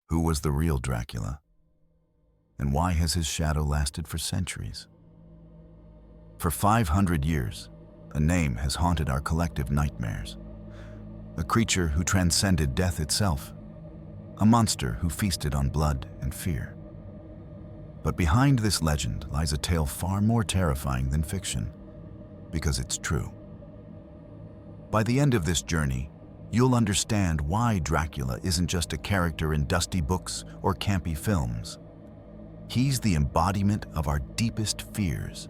Who was the real Dracula? And why has his shadow lasted for centuries? For 500 years, a name has haunted our collective nightmares. A creature who transcended death itself. A monster who feasted on blood and fear. But behind this legend lies a tale far more terrifying than fiction, because it's true. By the end of this journey, you'll understand why Dracula isn't just a character in dusty books or campy films. He's the embodiment of our deepest fears.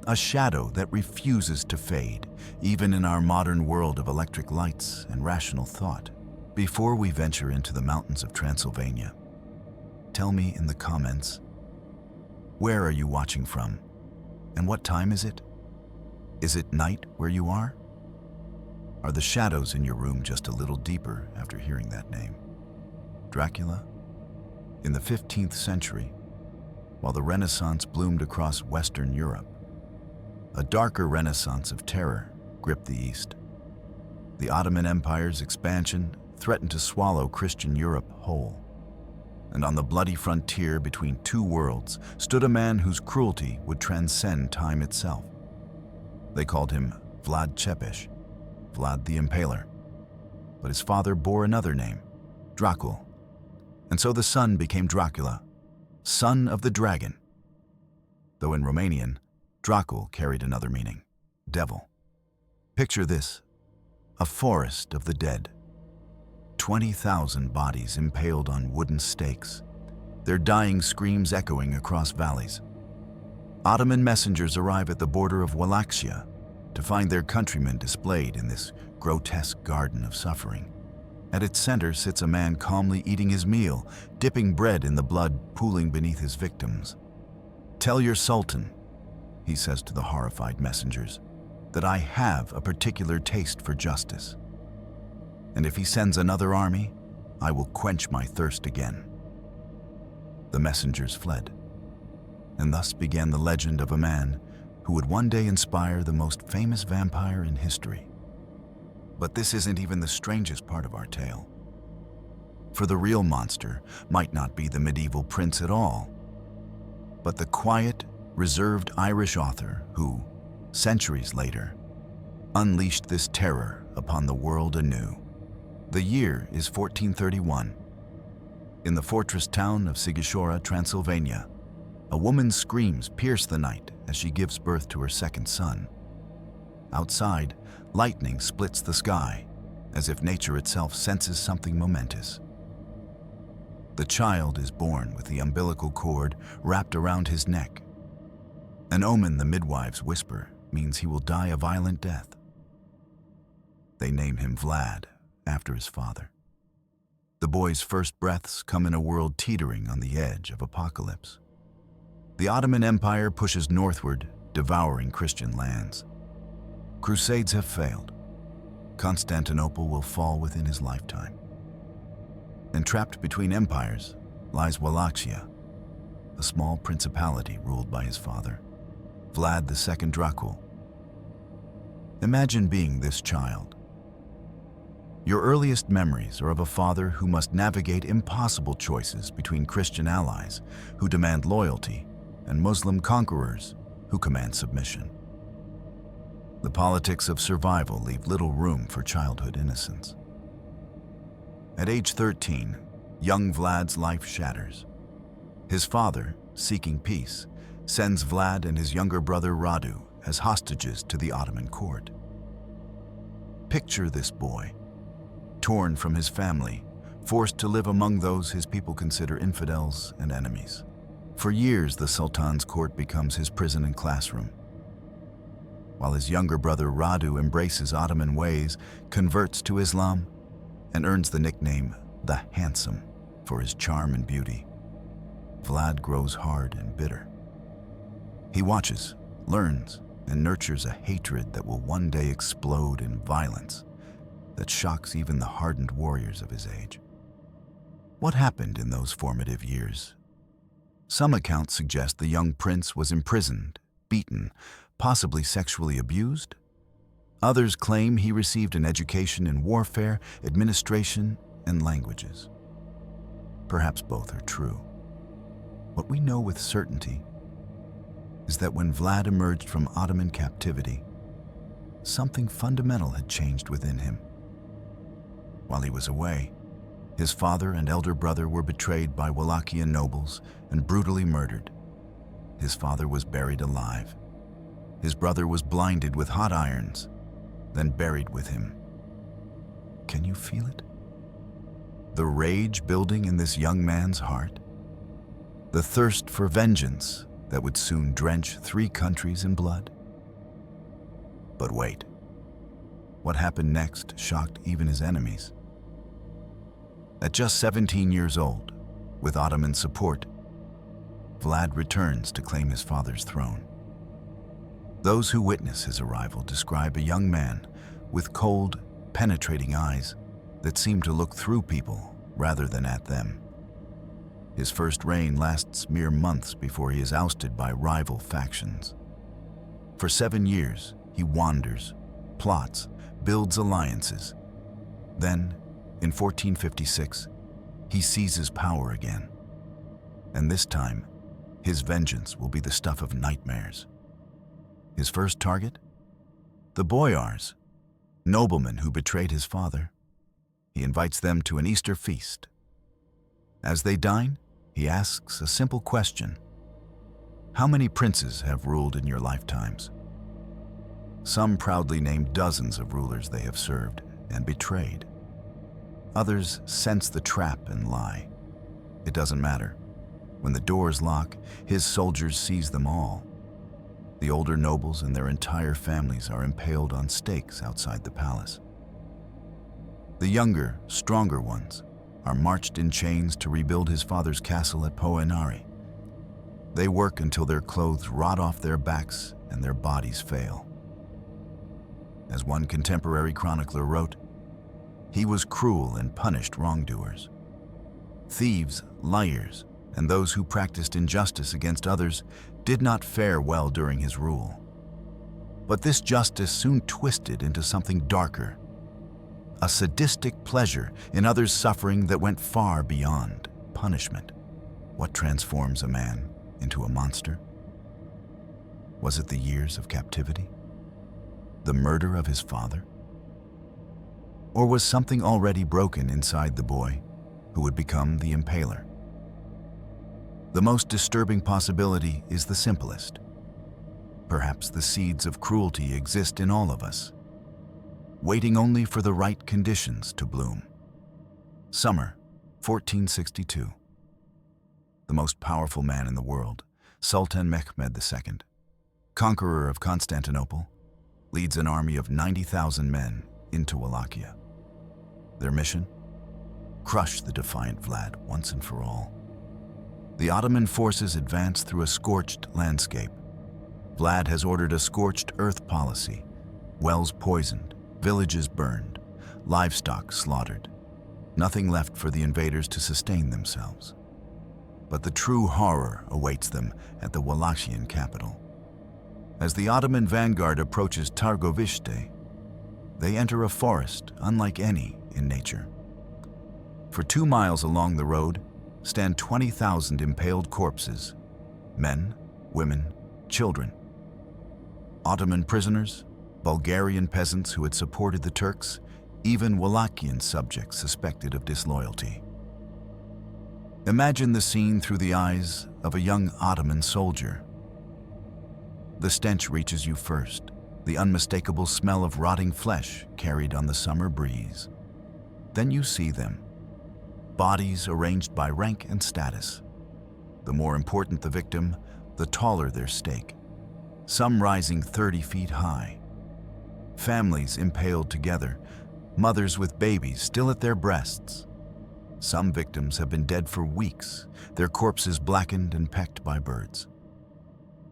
A shadow that refuses to fade, even in our modern world of electric lights and rational thought. Before we venture into the mountains of Transylvania, tell me in the comments, where are you watching from? And what time is it? Is it night where you are? Are the shadows in your room just a little deeper after hearing that name? Dracula? In the 15th century, while the Renaissance bloomed across Western Europe, a darker renaissance of terror gripped the East. The Ottoman Empire's expansion threatened to swallow Christian Europe whole. And on the bloody frontier between two worlds stood a man whose cruelty would transcend time itself. They called him Vlad the Impaler. But his father bore another name, Dracul. And so the son became Dracula, son of the dragon. Though in Romanian, Dracul carried another meaning, devil. Picture this, a forest of the dead. 20,000 bodies impaled on wooden stakes, their dying screams echoing across valleys. Ottoman messengers arrive at the border of Wallachia to find their countrymen displayed in this grotesque garden of suffering. At its center sits a man calmly eating his meal, dipping bread in the blood pooling beneath his victims. "Tell your sultan," he says to the horrified messengers, "that I have a particular taste for justice. And if he sends another army, I will quench my thirst again." The messengers fled, and thus began the legend of a man who would one day inspire the most famous vampire in history. But this isn't even the strangest part of our tale. For the real monster might not be the medieval prince at all, but the quiet, reserved Irish author who, centuries later, unleashed this terror upon the world anew. The year is 1431. In the fortress town of Sighișoara, Transylvania, a woman's screams pierce the night as she gives birth to her second son. Outside, lightning splits the sky, as if nature itself senses something momentous. The child is born with the umbilical cord wrapped around his neck. An omen the midwives whisper means he will die a violent death. They name him Vlad, after his father. The boy's first breaths come in a world teetering on the edge of apocalypse. The Ottoman Empire pushes northward, devouring Christian lands. Crusades have failed. Constantinople will fall within his lifetime. And trapped between empires lies Wallachia, a small principality ruled by his father, Vlad II Dracul. Imagine being this child. Your earliest memories are of a father who must navigate impossible choices between Christian allies who demand loyalty and Muslim conquerors who command submission. The politics of survival leave little room for childhood innocence. At age 13, young Vlad's life shatters. His father, seeking peace, sends Vlad and his younger brother Radu as hostages to the Ottoman court. Picture this boy, torn from his family, forced to live among those his people consider infidels and enemies. For years, the Sultan's court becomes his prison and classroom. While his younger brother Radu embraces Ottoman ways, converts to Islam, and earns the nickname the Handsome for his charm and beauty, Vlad grows hard and bitter. He watches, learns, and nurtures a hatred that will one day explode in violence that shocks even the hardened warriors of his age. What happened in those formative years? Some accounts suggest the young prince was imprisoned, beaten, possibly sexually abused. Others claim he received an education in warfare, administration, and languages. Perhaps both are true. What we know with certainty is that when Vlad emerged from Ottoman captivity, something fundamental had changed within him. While he was away, his father and elder brother were betrayed by Wallachian nobles and brutally murdered. His father was buried alive. His brother was blinded with hot irons, then buried with him. Can you feel it? The rage building in this young man's heart? The thirst for vengeance that would soon drench 3 countries in blood? But wait. What happened next shocked even his enemies. At just 17 years old, with Ottoman support, Vlad returns to claim his father's throne. Those who witness his arrival describe a young man with cold, penetrating eyes that seem to look through people rather than at them. His first reign lasts mere months before he is ousted by rival factions. For 7 years, he wanders, plots, builds alliances. Then, in 1456, he seizes power again. And this time, his vengeance will be the stuff of nightmares. His first target? The boyars, noblemen who betrayed his father. He invites them to an Easter feast. As they dine, he asks a simple question. How many princes have ruled in your lifetimes? Some proudly name dozens of rulers they have served and betrayed. Others sense the trap and lie. It doesn't matter. When the doors lock, his soldiers seize them all. The older nobles and their entire families are impaled on stakes outside the palace. The younger, stronger ones are marched in chains to rebuild his father's castle at Poenari. They work until their clothes rot off their backs and their bodies fail. As one contemporary chronicler wrote, he was cruel and punished wrongdoers. Thieves, liars, and those who practiced injustice against others did not fare well during his rule. But this justice soon twisted into something darker, a sadistic pleasure in others' suffering that went far beyond punishment. What transforms a man into a monster? Was it the years of captivity? The murder of his father? Or was something already broken inside the boy who would become the Impaler? The most disturbing possibility is the simplest. Perhaps the seeds of cruelty exist in all of us, waiting only for the right conditions to bloom. Summer, 1462. The most powerful man in the world, Sultan Mehmed II, conqueror of Constantinople, leads an army of 90,000 men into Wallachia. Their mission? Crush the defiant Vlad once and for all. The Ottoman forces advance through a scorched landscape. Vlad has ordered a scorched earth policy, wells poisoned, villages burned, livestock slaughtered. Nothing left for the invaders to sustain themselves. But the true horror awaits them at the Wallachian capital. As the Ottoman vanguard approaches Targovishte, they enter a forest unlike any in nature. For 2 miles along the road stand 20,000 impaled corpses, men, women, children. Ottoman prisoners, Bulgarian peasants who had supported the Turks, even Wallachian subjects suspected of disloyalty. Imagine the scene through the eyes of a young Ottoman soldier. The stench reaches you first, the unmistakable smell of rotting flesh carried on the summer breeze. Then you see them, bodies arranged by rank and status. The more important the victim, the taller their stake, some rising 30 feet high. Families impaled together, mothers with babies still at their breasts. Some victims have been dead for weeks, their corpses blackened and pecked by birds.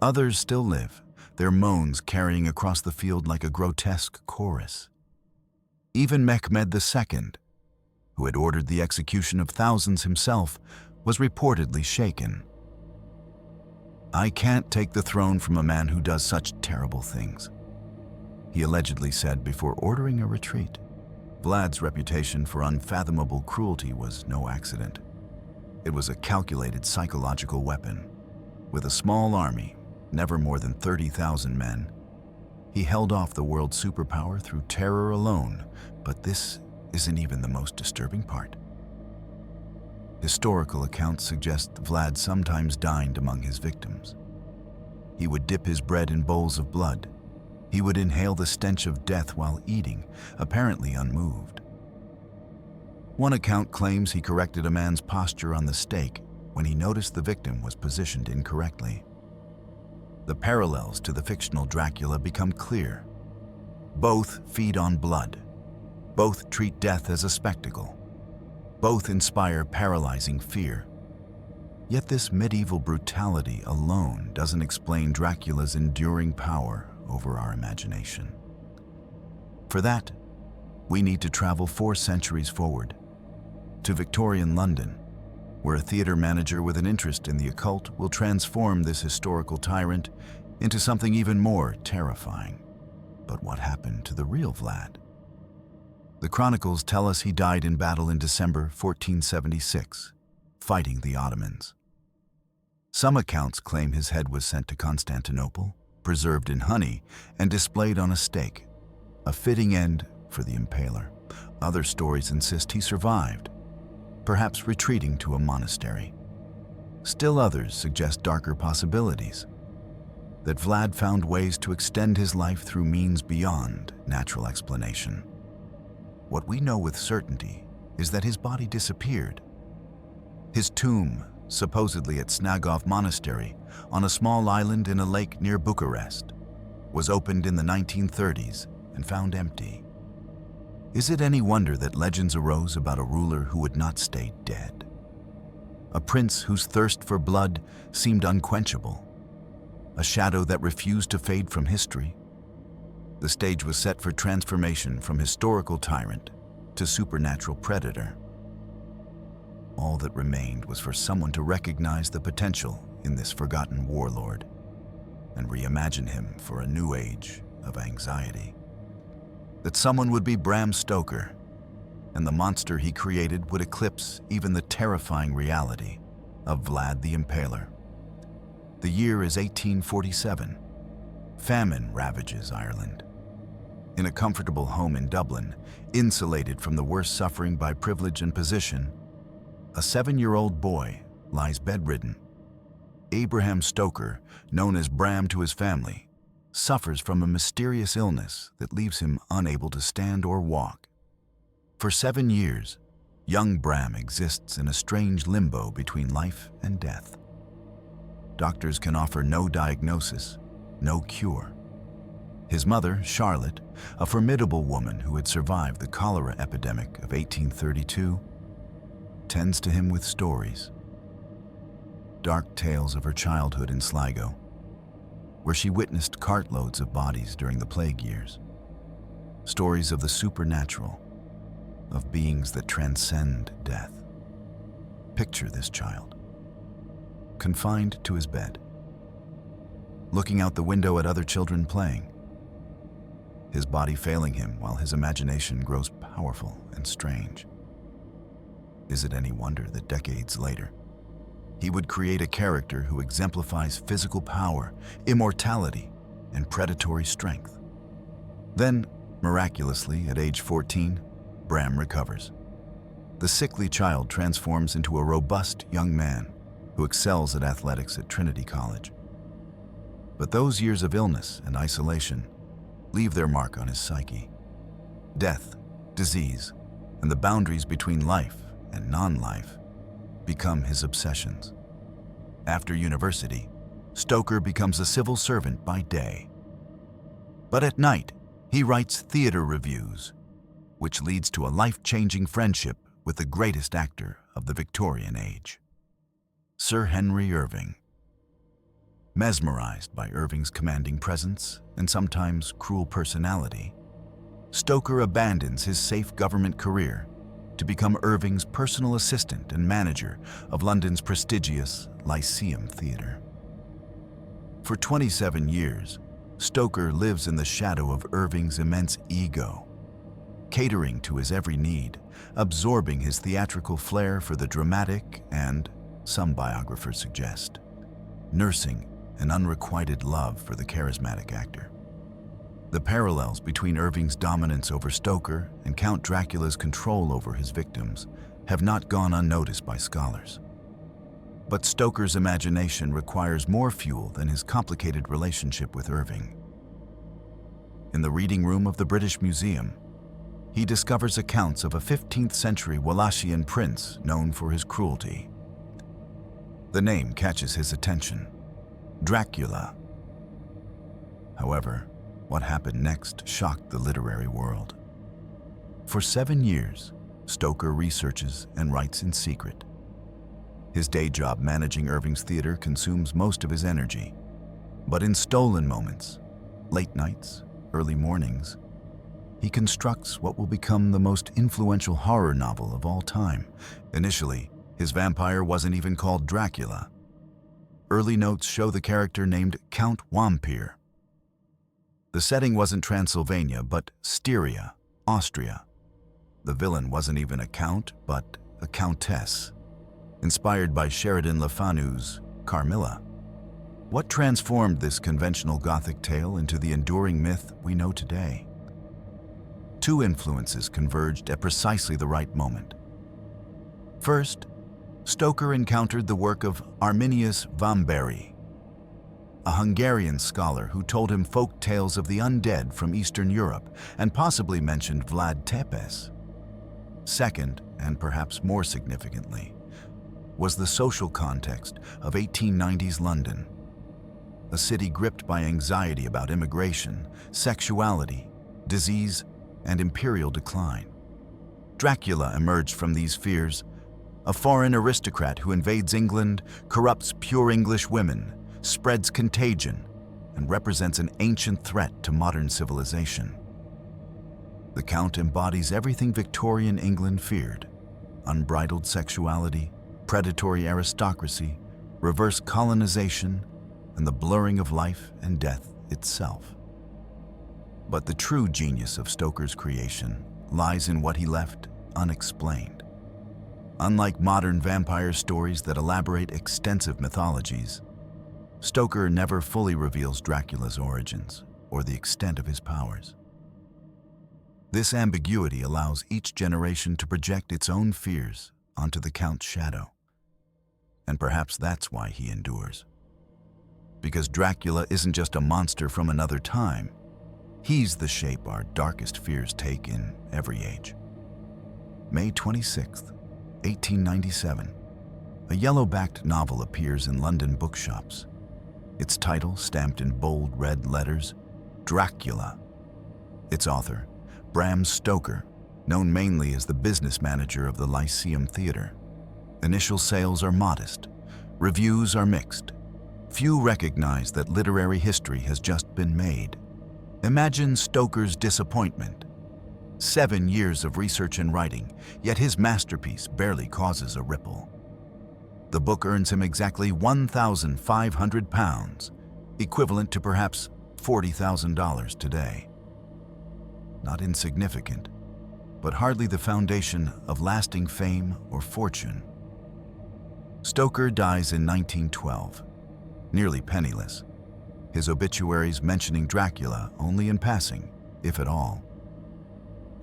Others still live, their moans carrying across the field like a grotesque chorus. Even Mehmed II, who had ordered the execution of thousands himself, was reportedly shaken. "I can't take the throne from a man who does such terrible things," he allegedly said before ordering a retreat. Vlad's reputation for unfathomable cruelty was no accident. It was a calculated psychological weapon. With a small army, never more than 30,000 men, he held off the world's superpower through terror alone, but this isn't even the most disturbing part. Historical accounts suggest Vlad sometimes dined among his victims. He would dip his bread in bowls of blood. He would inhale the stench of death while eating, apparently unmoved. One account claims he corrected a man's posture on the stake when he noticed the victim was positioned incorrectly. The parallels to the fictional Dracula become clear. Both feed on blood. Both treat death as a spectacle. Both inspire paralyzing fear. Yet this medieval brutality alone doesn't explain Dracula's enduring power over our imagination. For that, we need to travel 4 centuries forward, to Victorian London, where a theater manager with an interest in the occult will transform this historical tyrant into something even more terrifying. But what happened to the real Vlad? The chronicles tell us he died in battle in December 1476, fighting the Ottomans. Some accounts claim his head was sent to Constantinople, preserved in honey, and displayed on a stake, a fitting end for the Impaler. Other stories insist he survived, perhaps retreating to a monastery. Still others suggest darker possibilities, that Vlad found ways to extend his life through means beyond natural explanation. What we know with certainty is that his body disappeared. His tomb, supposedly at Snagov Monastery, on a small island in a lake near Bucharest, was opened in the 1930s and found empty. Is it any wonder that legends arose about a ruler who would not stay dead? A prince whose thirst for blood seemed unquenchable, a shadow that refused to fade from history. The stage was set for transformation from historical tyrant to supernatural predator. All that remained was for someone to recognize the potential in this forgotten warlord and reimagine him for a new age of anxiety. That someone would be Bram Stoker, and the monster he created would eclipse even the terrifying reality of Vlad the Impaler. The year is 1847. Famine ravages Ireland. In a comfortable home in Dublin, insulated from the worst suffering by privilege and position, a 7-year-old boy lies bedridden. Abraham Stoker, known as Bram to his family, suffers from a mysterious illness that leaves him unable to stand or walk. For 7 years, young Bram exists in a strange limbo between life and death. Doctors can offer no diagnosis, no cure. His mother, Charlotte, a formidable woman who had survived the cholera epidemic of 1832, tends to him with stories. Dark tales of her childhood in Sligo, where she witnessed cartloads of bodies during the plague years. Stories of the supernatural, of beings that transcend death. Picture this child, confined to his bed, looking out the window at other children playing, his body failing him while his imagination grows powerful and strange. Is it any wonder that decades later, he would create a character who exemplifies physical power, immortality, and predatory strength? Then, miraculously, at age 14, Bram recovers. The sickly child transforms into a robust young man who excels at athletics at Trinity College. But those years of illness and isolation leave their mark on his psyche. Death, disease, and the boundaries between life and non-life become his obsessions. After university, Stoker becomes a civil servant by day. But at night, he writes theater reviews, which leads to a life-changing friendship with the greatest actor of the Victorian age, Sir Henry Irving. Mesmerized by Irving's commanding presence and sometimes cruel personality, Stoker abandons his safe government career to become Irving's personal assistant and manager of London's prestigious Lyceum Theatre. For 27 years, Stoker lives in the shadow of Irving's immense ego, catering to his every need, absorbing his theatrical flair for the dramatic and, some biographers suggest, nursing an unrequited love for the charismatic actor. The parallels between Irving's dominance over Stoker and Count Dracula's control over his victims have not gone unnoticed by scholars. But Stoker's imagination requires more fuel than his complicated relationship with Irving. In the reading room of the British Museum, he discovers accounts of a 15th century Wallachian prince known for his cruelty. The name catches his attention: Dracula. However, what happened next shocked the literary world. For 7 years, Stoker researches and writes in secret. His day job managing Irving's theater consumes most of his energy. But in stolen moments, late nights, early mornings, he constructs what will become the most influential horror novel of all time. Initially, his vampire wasn't even called Dracula. Early notes show the character named Count Wampir. The setting wasn't Transylvania, but Styria, Austria. The villain wasn't even a count, but a countess, inspired by Sheridan Le Fanu's Carmilla. What transformed this conventional Gothic tale into the enduring myth we know today? Two influences converged at precisely the right moment. First, Stoker encountered the work of Arminius Vambéry, a Hungarian scholar who told him folk tales of the undead from Eastern Europe and possibly mentioned Vlad Tepes. Second, and perhaps more significantly, was the social context of 1890s London, a city gripped by anxiety about immigration, sexuality, disease, and imperial decline. Dracula emerged from these fears, a foreign aristocrat who invades England, corrupts pure English women, spreads contagion, and represents an ancient threat to modern civilization. The Count embodies everything Victorian England feared: unbridled sexuality, predatory aristocracy, reverse colonization, and the blurring of life and death itself. But the true genius of Stoker's creation lies in what he left unexplained. Unlike modern vampire stories that elaborate extensive mythologies, Stoker never fully reveals Dracula's origins or the extent of his powers. This ambiguity allows each generation to project its own fears onto the Count's shadow. And perhaps that's why he endures. Because Dracula isn't just a monster from another time, he's the shape our darkest fears take in every age. May 26th, 1897, a yellow-backed novel appears in London bookshops. Its title, stamped in bold red letters, Dracula. Its author, Bram Stoker, known mainly as the business manager of the Lyceum Theatre. Initial sales are modest. Reviews are mixed. Few recognize that literary history has just been made. Imagine Stoker's disappointment. 7 years of research and writing, yet his masterpiece barely causes a ripple. The book earns him exactly £1,500, equivalent to perhaps $40,000 today. Not insignificant, but hardly the foundation of lasting fame or fortune. Stoker dies in 1912, nearly penniless, his obituaries mentioning Dracula only in passing, if at all.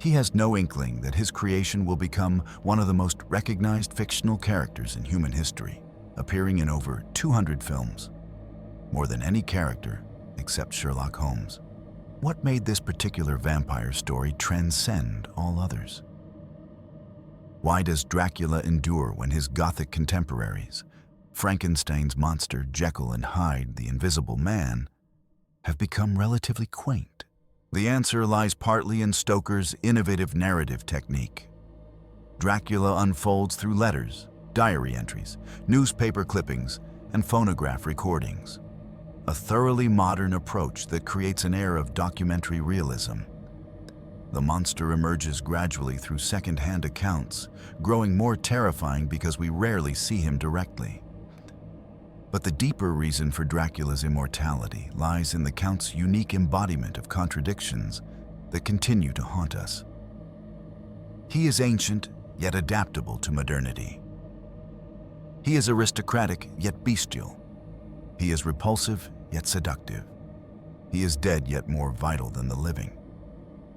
He has no inkling that his creation will become one of the most recognized fictional characters in human history, appearing in over 200 films, more than any character except Sherlock Holmes. What made this particular vampire story transcend all others? Why does Dracula endure when his Gothic contemporaries, Frankenstein's monster Jekyll and Hyde, the Invisible Man, have become relatively quaint? The answer lies partly in Stoker's innovative narrative technique. Dracula unfolds through letters, diary entries, newspaper clippings, and phonograph recordings. A thoroughly modern approach that creates an air of documentary realism. The monster emerges gradually through second-hand accounts, growing more terrifying because we rarely see him directly. But the deeper reason for Dracula's immortality lies in the Count's unique embodiment of contradictions that continue to haunt us. He is ancient, yet adaptable to modernity. He is aristocratic, yet bestial. He is repulsive, yet seductive. He is dead, yet more vital than the living.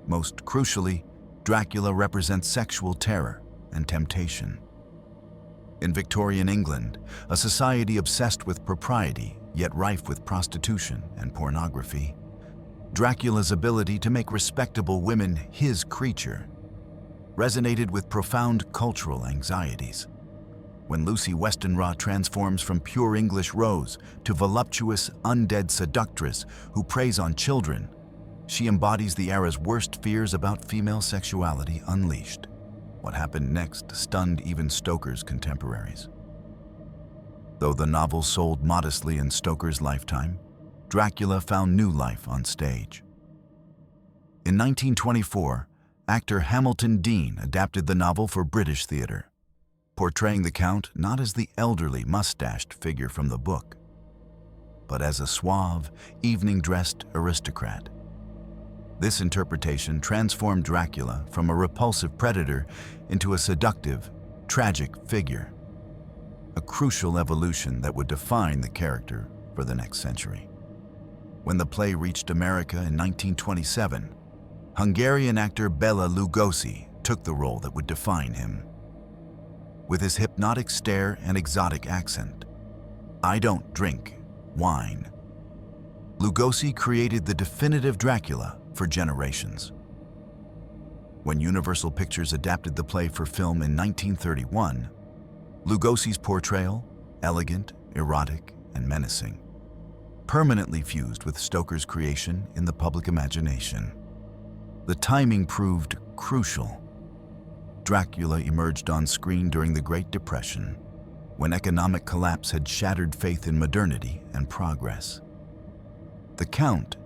Most crucially, Dracula represents sexual terror and temptation. In Victorian England, a society obsessed with propriety, yet rife with prostitution and pornography, Dracula's ability to make respectable women his creature resonated with profound cultural anxieties. When Lucy Westenra transforms from pure English rose to voluptuous, undead seductress who preys on children, she embodies the era's worst fears about female sexuality unleashed. What happened next stunned even Stoker's contemporaries. Though the novel sold modestly in Stoker's lifetime, Dracula found new life on stage. In 1924, actor Hamilton Deane adapted the novel for British theatre, portraying the Count not as the elderly, mustached figure from the book, but as a suave, evening-dressed aristocrat. This interpretation transformed Dracula from a repulsive predator into a seductive, tragic figure, a crucial evolution that would define the character for the next century. When the play reached America in 1927, Hungarian actor Bela Lugosi took the role that would define him. With his hypnotic stare and exotic accent, "I don't drink wine," Lugosi created the definitive Dracula for generations. When Universal Pictures adapted the play for film in 1931, Lugosi's portrayal, elegant, erotic, and menacing, permanently fused with Stoker's creation in the public imagination. The timing proved crucial. Dracula emerged on screen during the Great Depression, when economic collapse had shattered faith in modernity and progress. The Count,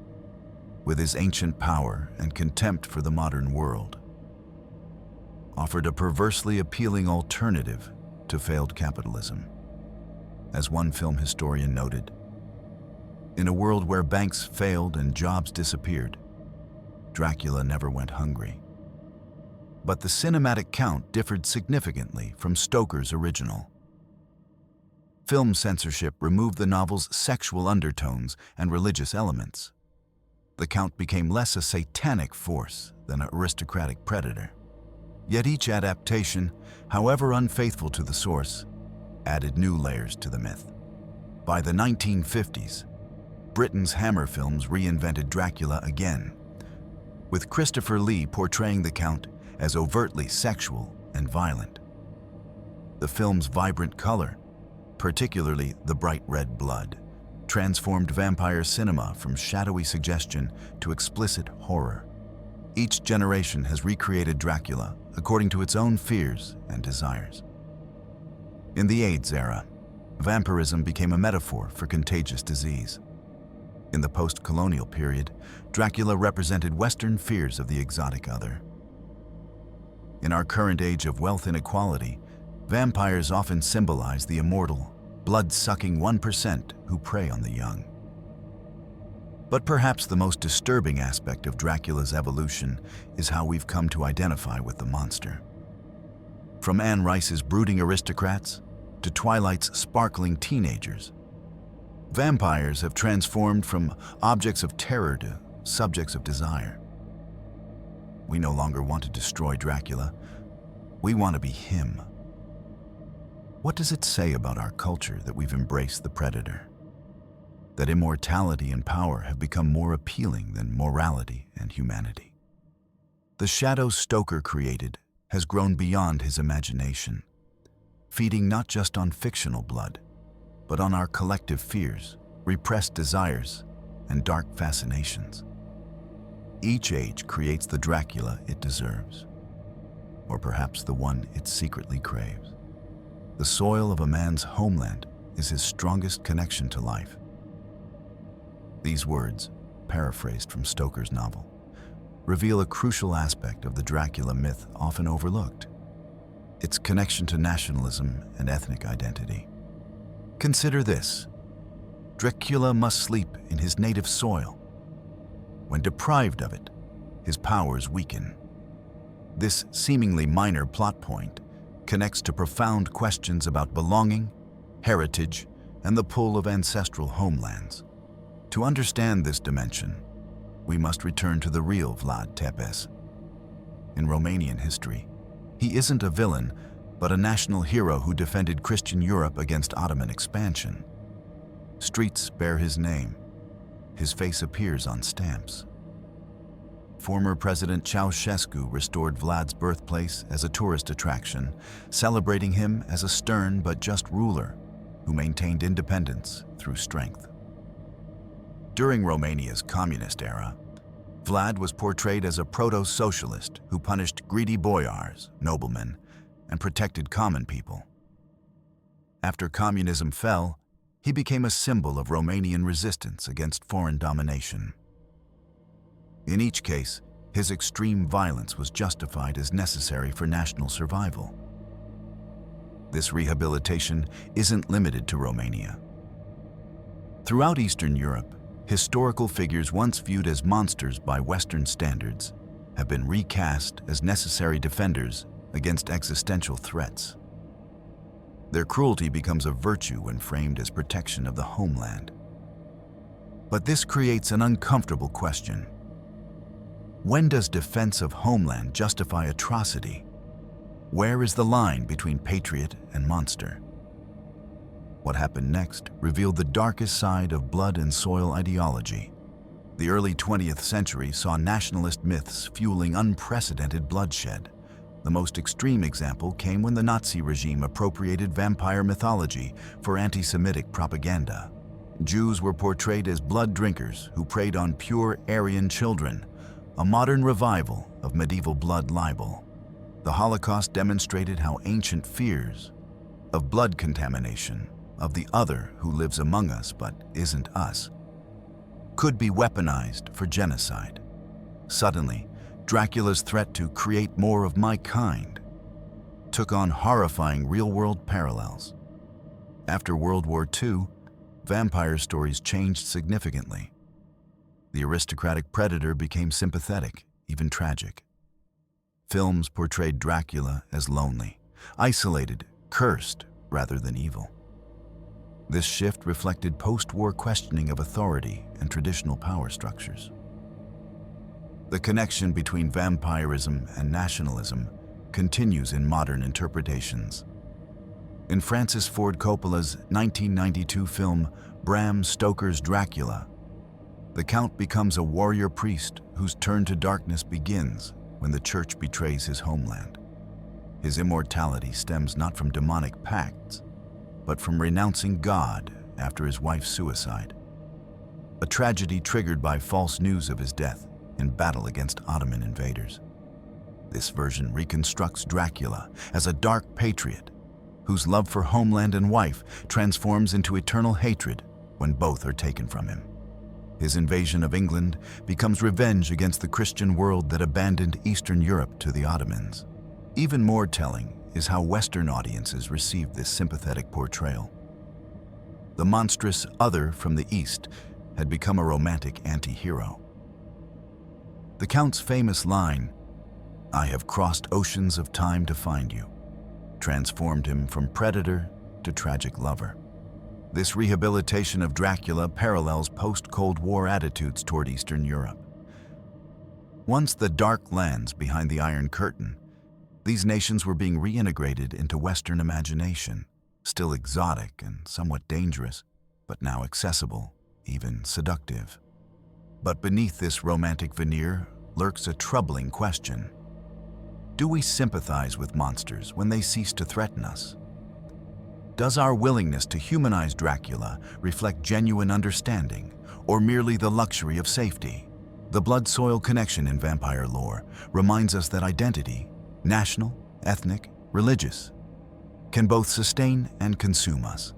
with his ancient power and contempt for the modern world, offered a perversely appealing alternative to failed capitalism. As one film historian noted, "In a world where banks failed and jobs disappeared, Dracula never went hungry." But the cinematic Count differed significantly from Stoker's original. Film censorship removed the novel's sexual undertones and religious elements. The Count became less a satanic force than an aristocratic predator. Yet each adaptation, however unfaithful to the source, added new layers to the myth. By the 1950s, Britain's Hammer films reinvented Dracula again, with Christopher Lee portraying the Count as overtly sexual and violent. The film's vibrant color, particularly the bright red blood, transformed vampire cinema from shadowy suggestion to explicit horror. Each generation has recreated Dracula according to its own fears and desires. In the AIDS era, vampirism became a metaphor for contagious disease. In the post-colonial period, Dracula represented Western fears of the exotic other. In our current age of wealth inequality, vampires often symbolize the immortal, blood-sucking 1% who prey on the young. But perhaps the most disturbing aspect of Dracula's evolution is how we've come to identify with the monster. From Anne Rice's brooding aristocrats to Twilight's sparkling teenagers, vampires have transformed from objects of terror to subjects of desire. We no longer want to destroy Dracula. We want to be him. What does it say about our culture that we've embraced the predator? That immortality and power have become more appealing than morality and humanity? The shadow Stoker created has grown beyond his imagination, feeding not just on fictional blood, but on our collective fears, repressed desires, and dark fascinations. Each age creates the Dracula it deserves, or perhaps the one it secretly craves. The soil of a man's homeland is his strongest connection to life. These words, paraphrased from Stoker's novel, reveal a crucial aspect of the Dracula myth often overlooked: its connection to nationalism and ethnic identity. Consider this: Dracula must sleep in his native soil. When deprived of it, his powers weaken. This seemingly minor plot point connects to profound questions about belonging, heritage, and the pull of ancestral homelands. To understand this dimension, we must return to the real Vlad Tepes. In Romanian history, he isn't a villain, but a national hero who defended Christian Europe against Ottoman expansion. Streets bear his name. His face appears on stamps. Former President Ceausescu restored Vlad's birthplace as a tourist attraction, celebrating him as a stern but just ruler who maintained independence through strength. During Romania's communist era, Vlad was portrayed as a proto-socialist who punished greedy boyars, noblemen, and protected common people. After communism fell, he became a symbol of Romanian resistance against foreign domination. In each case, his extreme violence was justified as necessary for national survival. This rehabilitation isn't limited to Romania. Throughout Eastern Europe, historical figures once viewed as monsters by Western standards have been recast as necessary defenders against existential threats. Their cruelty becomes a virtue when framed as protection of the homeland. But this creates an uncomfortable question. When does defense of homeland justify atrocity? Where is the line between patriot and monster? What happened next revealed the darkest side of blood and soil ideology. The early 20th century saw nationalist myths fueling unprecedented bloodshed. The most extreme example came when the Nazi regime appropriated vampire mythology for anti-Semitic propaganda. Jews were portrayed as blood drinkers who preyed on pure Aryan children, a modern revival of medieval blood libel. The Holocaust demonstrated how ancient fears of blood contamination, of the other who lives among us but isn't us, could be weaponized for genocide. Suddenly, Dracula's threat to create more of my kind took on horrifying real-world parallels. After World War II, vampire stories changed significantly. The aristocratic predator became sympathetic, even tragic. Films portrayed Dracula as lonely, isolated, cursed rather than evil. This shift reflected post-war questioning of authority and traditional power structures. The connection between vampirism and nationalism continues in modern interpretations. In Francis Ford Coppola's 1992 film Bram Stoker's Dracula, the Count becomes a warrior priest whose turn to darkness begins when the church betrays his homeland. His immortality stems not from demonic pacts, but from renouncing God after his wife's suicide, a tragedy triggered by false news of his death in battle against Ottoman invaders. This version reconstructs Dracula as a dark patriot whose love for homeland and wife transforms into eternal hatred when both are taken from him. His invasion of England becomes revenge against the Christian world that abandoned Eastern Europe to the Ottomans. Even more telling is how Western audiences received this sympathetic portrayal. The monstrous other from the East had become a romantic anti-hero. The Count's famous line, "I have crossed oceans of time to find you," transformed him from predator to tragic lover. This rehabilitation of Dracula parallels post-Cold War attitudes toward Eastern Europe. Once the dark lands behind the Iron Curtain, these nations were being reintegrated into Western imagination, still exotic and somewhat dangerous, but now accessible, even seductive. But beneath this romantic veneer lurks a troubling question. Do we sympathize with monsters when they cease to threaten us? Does our willingness to humanize Dracula reflect genuine understanding, or merely the luxury of safety? The blood-soil connection in vampire lore reminds us that identity, national, ethnic, religious, can both sustain and consume us.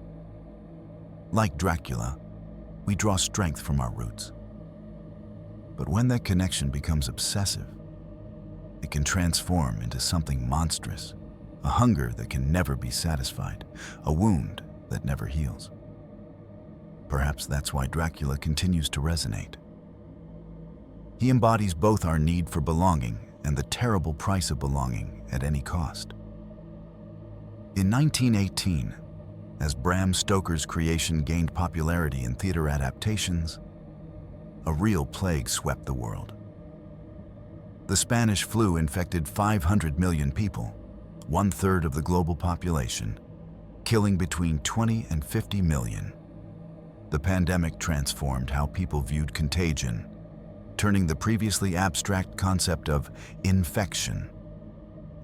Like Dracula, we draw strength from our roots. But when that connection becomes obsessive, it can transform into something monstrous, a hunger that can never be satisfied, a wound that never heals. Perhaps that's why Dracula continues to resonate. He embodies both our need for belonging and the terrible price of belonging at any cost. In 1918, as Bram Stoker's creation gained popularity in theater adaptations, a real plague swept the world. The Spanish flu infected 500 million people, 1/3 of the global population, killing between 20 and 50 million. The pandemic transformed how people viewed contagion, turning the previously abstract concept of infection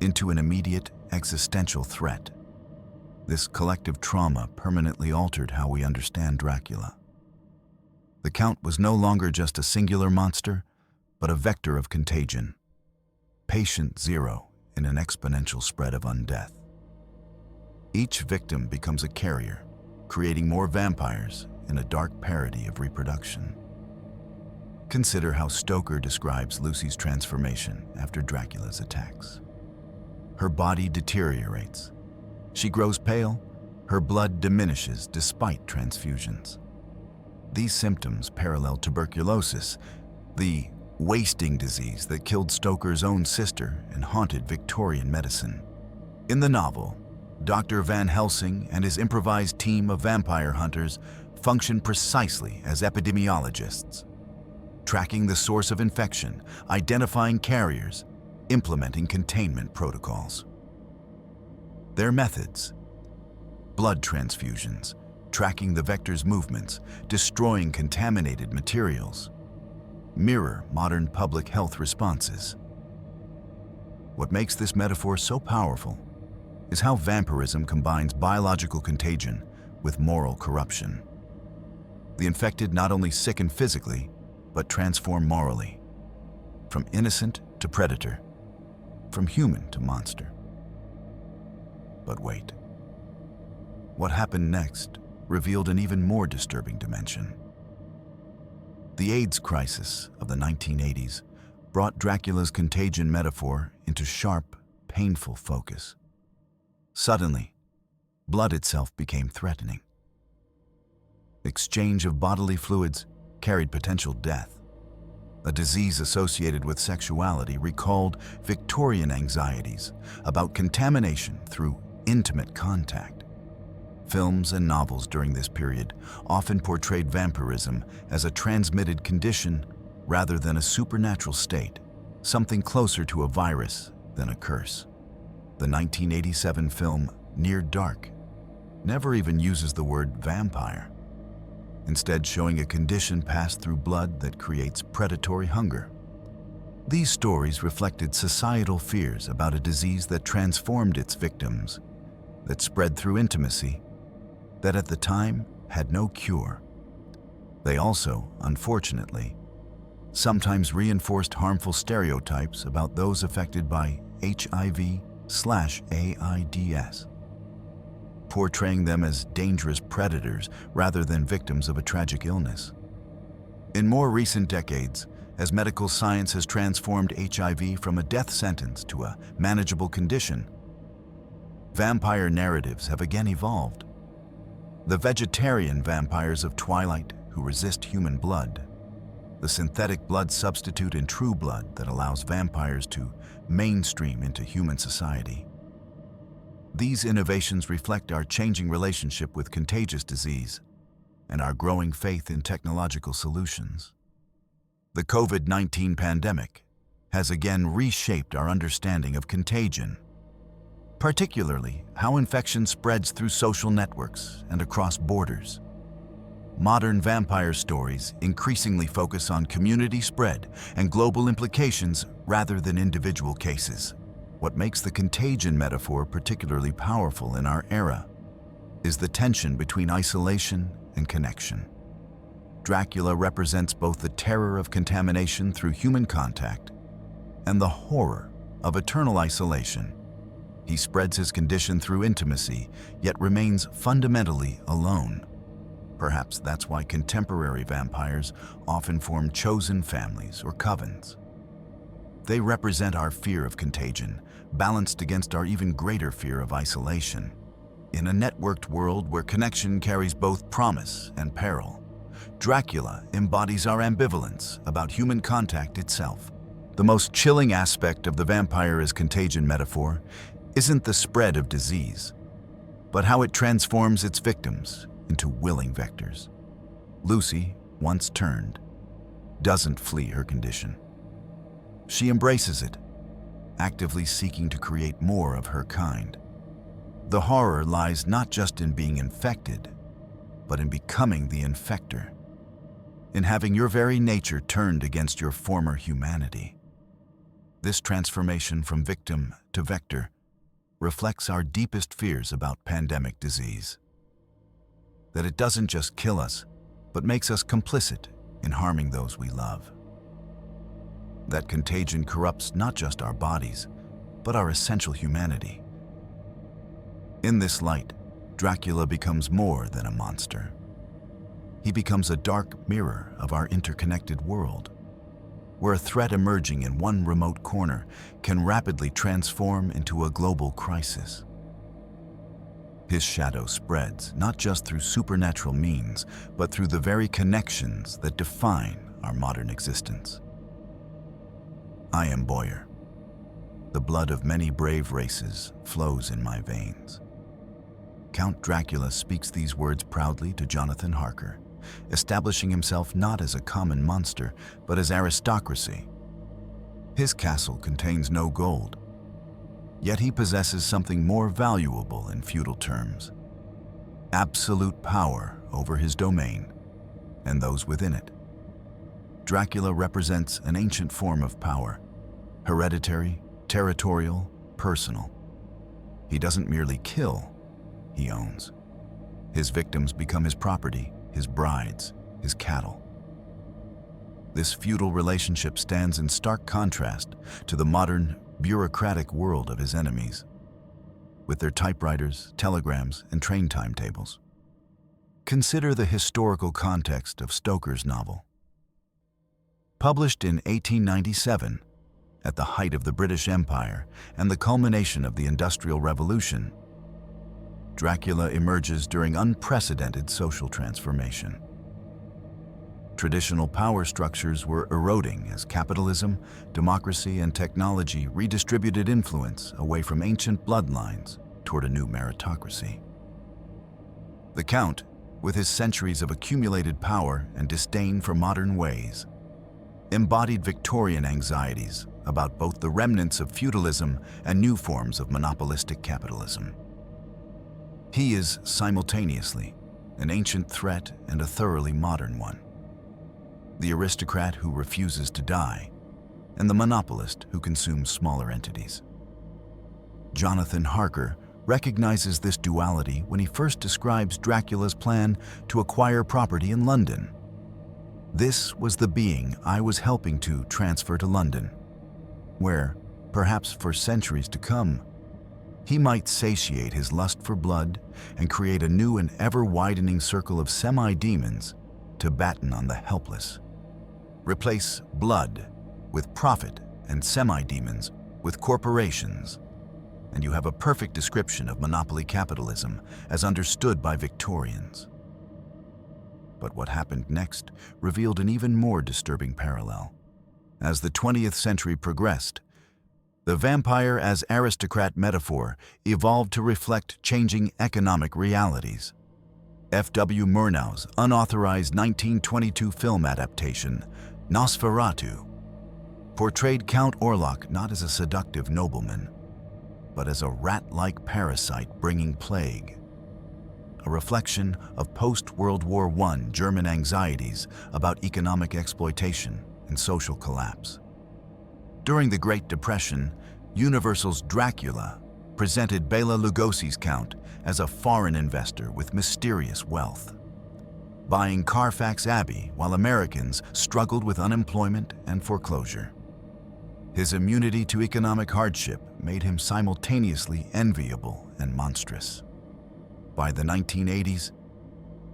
into an immediate existential threat. This collective trauma permanently altered how we understand Dracula. The Count was no longer just a singular monster, but a vector of contagion, patient zero in an exponential spread of undeath. Each victim becomes a carrier, creating more vampires in a dark parody of reproduction. Consider how Stoker describes Lucy's transformation after Dracula's attacks. Her body deteriorates. She grows pale, her blood diminishes despite transfusions. These symptoms parallel tuberculosis, the wasting disease that killed Stoker's own sister and haunted Victorian medicine. In the novel, Dr. Van Helsing and his improvised team of vampire hunters function precisely as epidemiologists, tracking the source of infection, identifying carriers, implementing containment protocols. Their methods: blood transfusions, tracking the vector's movements, destroying contaminated materials, mirror modern public health responses. What makes this metaphor so powerful is how vampirism combines biological contagion with moral corruption. The infected not only sicken physically, but transform morally, from innocent to predator, from human to monster. But wait. What happened next revealed an even more disturbing dimension. The AIDS crisis of the 1980s brought Dracula's contagion metaphor into sharp, painful focus. Suddenly, blood itself became threatening. Exchange of bodily fluids carried potential death. A disease associated with sexuality recalled Victorian anxieties about contamination through intimate contact. Films and novels during this period often portrayed vampirism as a transmitted condition rather than a supernatural state, something closer to a virus than a curse. The 1987 film Near Dark never even uses the word vampire, instead showing a condition passed through blood that creates predatory hunger. These stories reflected societal fears about a disease that transformed its victims, that spread through intimacy, that at the time had no cure. They also, unfortunately, sometimes reinforced harmful stereotypes about those affected by HIV/AIDS, portraying them as dangerous predators rather than victims of a tragic illness. In more recent decades, as medical science has transformed HIV from a death sentence to a manageable condition, vampire narratives have again evolved. The vegetarian vampires of Twilight who resist human blood, the synthetic blood substitute in True Blood that allows vampires to mainstream into human society. These innovations reflect our changing relationship with contagious disease and our growing faith in technological solutions. The COVID-19 pandemic has again reshaped our understanding of contagion, particularly how infection spreads through social networks and across borders. Modern vampire stories increasingly focus on community spread and global implications rather than individual cases. What makes the contagion metaphor particularly powerful in our era is the tension between isolation and connection. Dracula represents both the terror of contamination through human contact and the horror of eternal isolation. He spreads his condition through intimacy, yet remains fundamentally alone. Perhaps that's why contemporary vampires often form chosen families or covens. They represent our fear of contagion, balanced against our even greater fear of isolation. In a networked world where connection carries both promise and peril, Dracula embodies our ambivalence about human contact itself. The most chilling aspect of the vampire as contagion metaphor isn't the spread of disease, but how it transforms its victims into willing vectors. Lucy, once turned, doesn't flee her condition. She embraces it, actively seeking to create more of her kind. The horror lies not just in being infected, but in becoming the infector, in having your very nature turned against your former humanity. This transformation from victim to vector reflects our deepest fears about pandemic disease. That it doesn't just kill us, but makes us complicit in harming those we love. That contagion corrupts not just our bodies, but our essential humanity. In this light, Dracula becomes more than a monster. He becomes a dark mirror of our interconnected world, where a threat emerging in one remote corner can rapidly transform into a global crisis. His shadow spreads not just through supernatural means, but through the very connections that define our modern existence. I am Boyer. The blood of many brave races flows in my veins. Count Dracula speaks these words proudly to Jonathan Harker, establishing himself not as a common monster, but as aristocracy. His castle contains no gold, yet he possesses something more valuable in feudal terms: absolute power over his domain and those within it. Dracula represents an ancient form of power, hereditary, territorial, personal. He doesn't merely kill, he owns. His victims become his property, his brides, his cattle. This feudal relationship stands in stark contrast to the modern, bureaucratic world of his enemies, with their typewriters, telegrams, and train timetables. Consider the historical context of Stoker's novel. Published in 1897, at the height of the British Empire and the culmination of the Industrial Revolution, Dracula emerges during unprecedented social transformation. Traditional power structures were eroding as capitalism, democracy, and technology redistributed influence away from ancient bloodlines toward a new meritocracy. The Count, with his centuries of accumulated power and disdain for modern ways, embodied Victorian anxieties about both the remnants of feudalism and new forms of monopolistic capitalism. He is simultaneously an ancient threat and a thoroughly modern one. The aristocrat who refuses to die, and the monopolist who consumes smaller entities. Jonathan Harker recognizes this duality when he first describes Dracula's plan to acquire property in London. This was the being I was helping to transfer to London, where, perhaps for centuries to come, he might satiate his lust for blood and create a new and ever-widening circle of semi-demons to batten on the helpless. Replace blood with profit and semi-demons with corporations, and you have a perfect description of monopoly capitalism as understood by Victorians. But what happened next revealed an even more disturbing parallel. As the 20th century progressed, the vampire as aristocrat metaphor evolved to reflect changing economic realities. F.W. Murnau's unauthorized 1922 film adaptation, Nosferatu, portrayed Count Orlok not as a seductive nobleman, but as a rat-like parasite bringing plague. A reflection of post-World War I German anxieties about economic exploitation and social collapse. During the Great Depression, Universal's Dracula presented Bela Lugosi's Count as a foreign investor with mysterious wealth, buying Carfax Abbey while Americans struggled with unemployment and foreclosure. His immunity to economic hardship made him simultaneously enviable and monstrous. By the 1980s,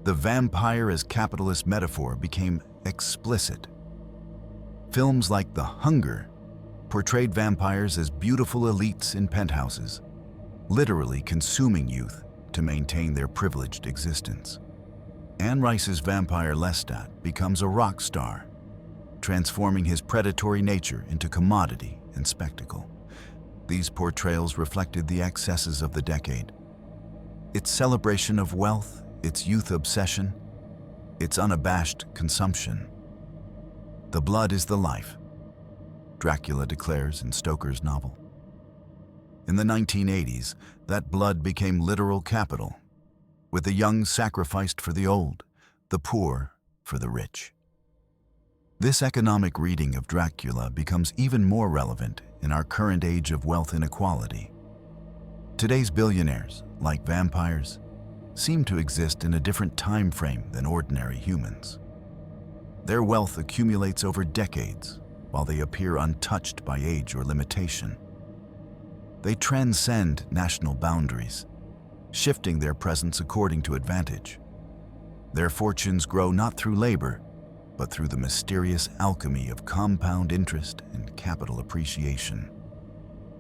the vampire as capitalist metaphor became explicit. Films like The Hunger portrayed vampires as beautiful elites in penthouses, literally consuming youth to maintain their privileged existence. Anne Rice's vampire Lestat becomes a rock star, transforming his predatory nature into commodity and spectacle. These portrayals reflected the excesses of the decade. Its celebration of wealth, its youth obsession, its unabashed consumption. "The blood is the life," Dracula declares in Stoker's novel. In the 1980s, that blood became literal capital, with the young sacrificed for the old, the poor for the rich. This economic reading of Dracula becomes even more relevant in our current age of wealth inequality. Today's billionaires, like vampires, seem to exist in a different time frame than ordinary humans. Their wealth accumulates over decades, while they appear untouched by age or limitation. They transcend national boundaries, shifting their presence according to advantage. Their fortunes grow not through labor, but through the mysterious alchemy of compound interest and capital appreciation.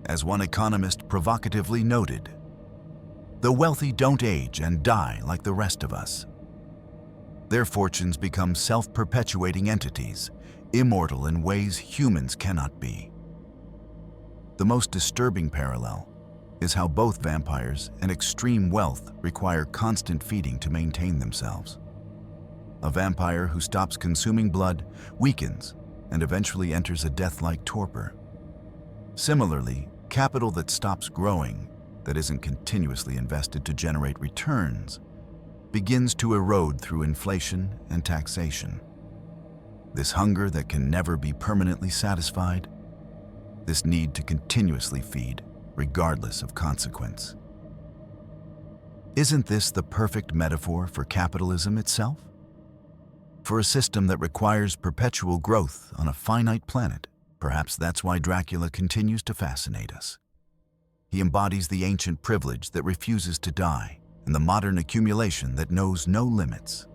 As one economist provocatively noted, "The wealthy don't age and die like the rest of us. Their fortunes become self-perpetuating entities, immortal in ways humans cannot be." The most disturbing parallel is how both vampires and extreme wealth require constant feeding to maintain themselves. A vampire who stops consuming blood weakens and eventually enters a death-like torpor. Similarly, capital that stops growing, that isn't continuously invested to generate returns, begins to erode through inflation and taxation. This hunger that can never be permanently satisfied, this need to continuously feed, regardless of consequence. Isn't this the perfect metaphor for capitalism itself? For a system that requires perpetual growth on a finite planet, perhaps that's why Dracula continues to fascinate us. He embodies the ancient privilege that refuses to die and the modern accumulation that knows no limits.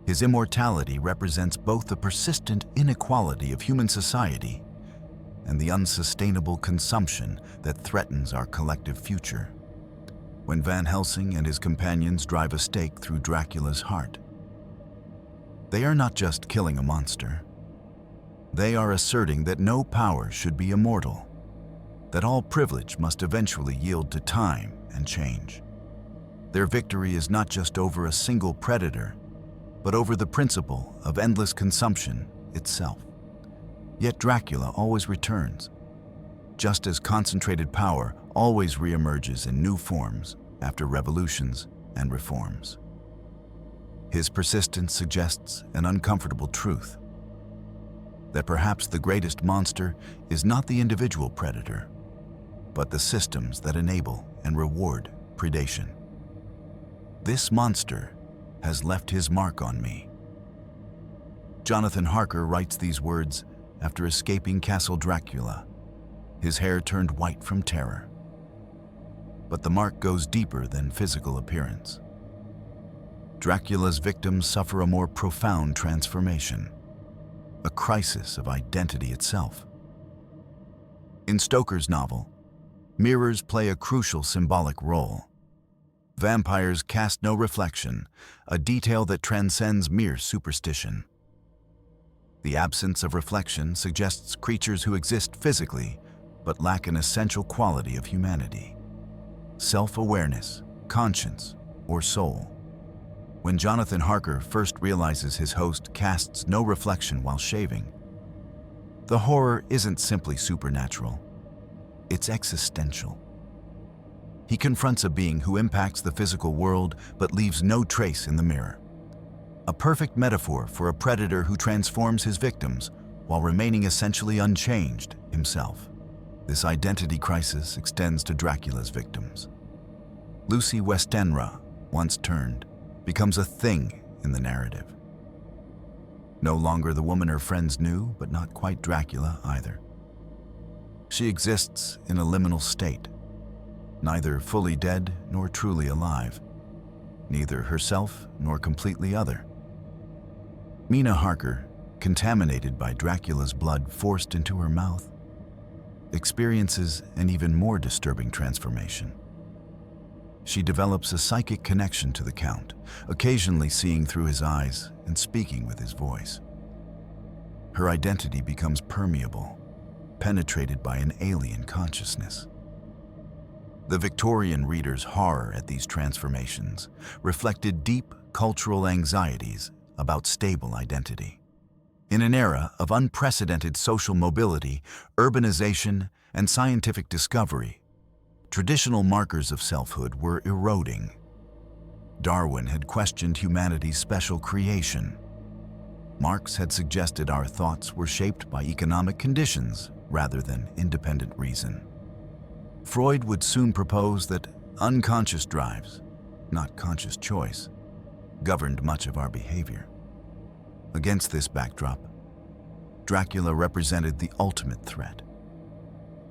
His immortality represents both the persistent inequality of human society and the unsustainable consumption that threatens our collective future. When Van Helsing and his companions drive a stake through Dracula's heart, they are not just killing a monster. They are asserting that no power should be immortal, that all privilege must eventually yield to time and change. Their victory is not just over a single predator, but over the principle of endless consumption itself. Yet Dracula always returns, just as concentrated power always reemerges in new forms after revolutions and reforms. His persistence suggests an uncomfortable truth, that perhaps the greatest monster is not the individual predator, but the systems that enable and reward predation. "This monster has left his mark on me." Jonathan Harker writes these words after escaping Castle Dracula, his hair turned white from terror. But the mark goes deeper than physical appearance. Dracula's victims suffer a more profound transformation, a crisis of identity itself. In Stoker's novel, mirrors play a crucial symbolic role. Vampires cast no reflection, a detail that transcends mere superstition. The absence of reflection suggests creatures who exist physically but lack an essential quality of humanity: self-awareness, conscience, or soul. When Jonathan Harker first realizes his host casts no reflection while shaving, the horror isn't simply supernatural, it's existential. He confronts a being who impacts the physical world but leaves no trace in the mirror. A perfect metaphor for a predator who transforms his victims while remaining essentially unchanged himself. This identity crisis extends to Dracula's victims. Lucy Westenra, once turned, becomes a thing in the narrative. No longer the woman her friends knew, but not quite Dracula either. She exists in a liminal state, neither fully dead nor truly alive, neither herself nor completely other. Mina Harker, contaminated by Dracula's blood forced into her mouth, experiences an even more disturbing transformation. She develops a psychic connection to the Count, occasionally seeing through his eyes and speaking with his voice. her identity becomes permeable, penetrated by an alien consciousness. The Victorian reader's horror at these transformations reflected deep cultural anxieties about stable identity. In an era of unprecedented social mobility, urbanization, and scientific discovery, traditional markers of selfhood were eroding. Darwin had questioned humanity's special creation. Marx had suggested our thoughts were shaped by economic conditions rather than independent reason. Freud would soon propose that unconscious drives, not conscious choice, governed much of our behavior. Against this backdrop, Dracula represented the ultimate threat.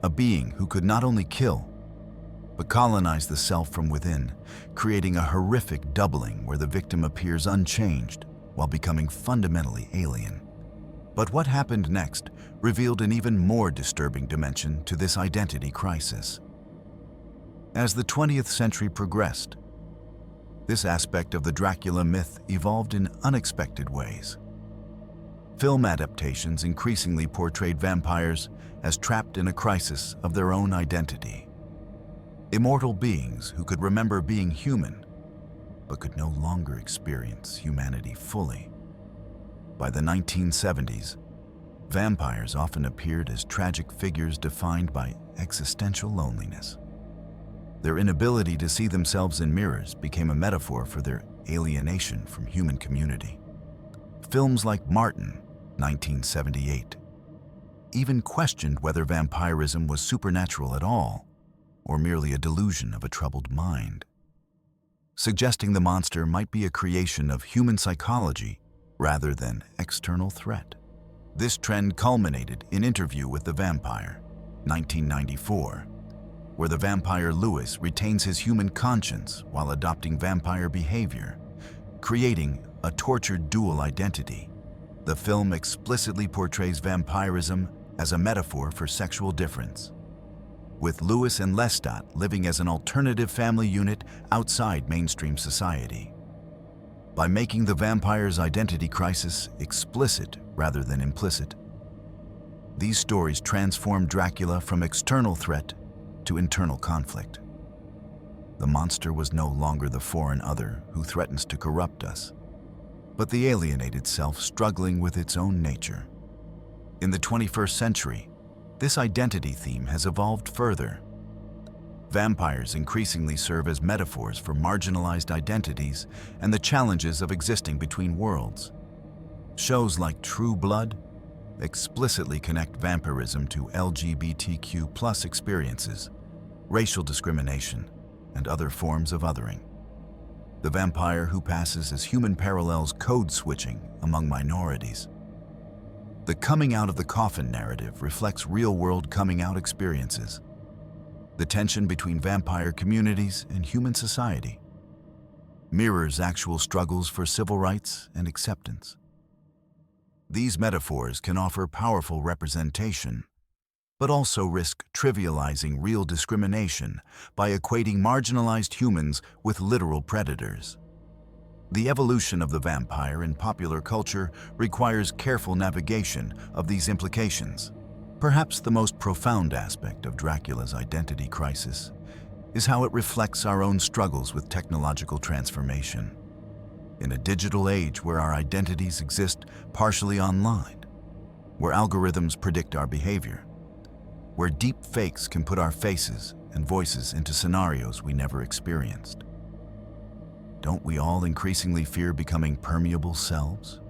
A being who could not only kill, but colonize the self from within, creating a horrific doubling where the victim appears unchanged while becoming fundamentally alien. But what happened next revealed an even more disturbing dimension to this identity crisis. As the 20th century progressed, this aspect of the Dracula myth evolved in unexpected ways. Film adaptations increasingly portrayed vampires as trapped in a crisis of their own identity. Immortal beings who could remember being human, but could no longer experience humanity fully. By the 1970s, vampires often appeared as tragic figures defined by existential loneliness. Their inability to see themselves in mirrors became a metaphor for their alienation from human community. Films like Martin, 1978, even questioned whether vampirism was supernatural at all, or merely a delusion of a troubled mind, suggesting the monster might be a creation of human psychology rather than external threat. This trend culminated in Interview with the Vampire, 1994, where the vampire Lewis retains his human conscience while adopting vampire behavior, creating a tortured dual identity. The film explicitly portrays vampirism as a metaphor for sexual difference, with Lewis and Lestat living as an alternative family unit outside mainstream society. By making the vampire's identity crisis explicit rather than implicit, these stories transform Dracula from external threat to internal conflict. The monster was no longer the foreign other who threatens to corrupt us, but the alienated self struggling with its own nature. In the 21st century, this identity theme has evolved further. Vampires increasingly serve as metaphors for marginalized identities and the challenges of existing between worlds. Shows like True Blood explicitly connect vampirism to LGBTQ+ experiences, racial discrimination, and other forms of othering. The vampire who passes as human parallels code switching among minorities. The coming out of the coffin narrative reflects real-world coming-out experiences. The tension between vampire communities and human society mirrors actual struggles for civil rights and acceptance. These metaphors can offer powerful representation, but also risk trivializing real discrimination by equating marginalized humans with literal predators. The evolution of the vampire in popular culture requires careful navigation of these implications. Perhaps the most profound aspect of Dracula's identity crisis is how it reflects our own struggles with technological transformation. In a digital age where our identities exist partially online, where algorithms predict our behavior, where deep fakes can put our faces and voices into scenarios we never experienced, don't we all increasingly fear becoming permeable selves?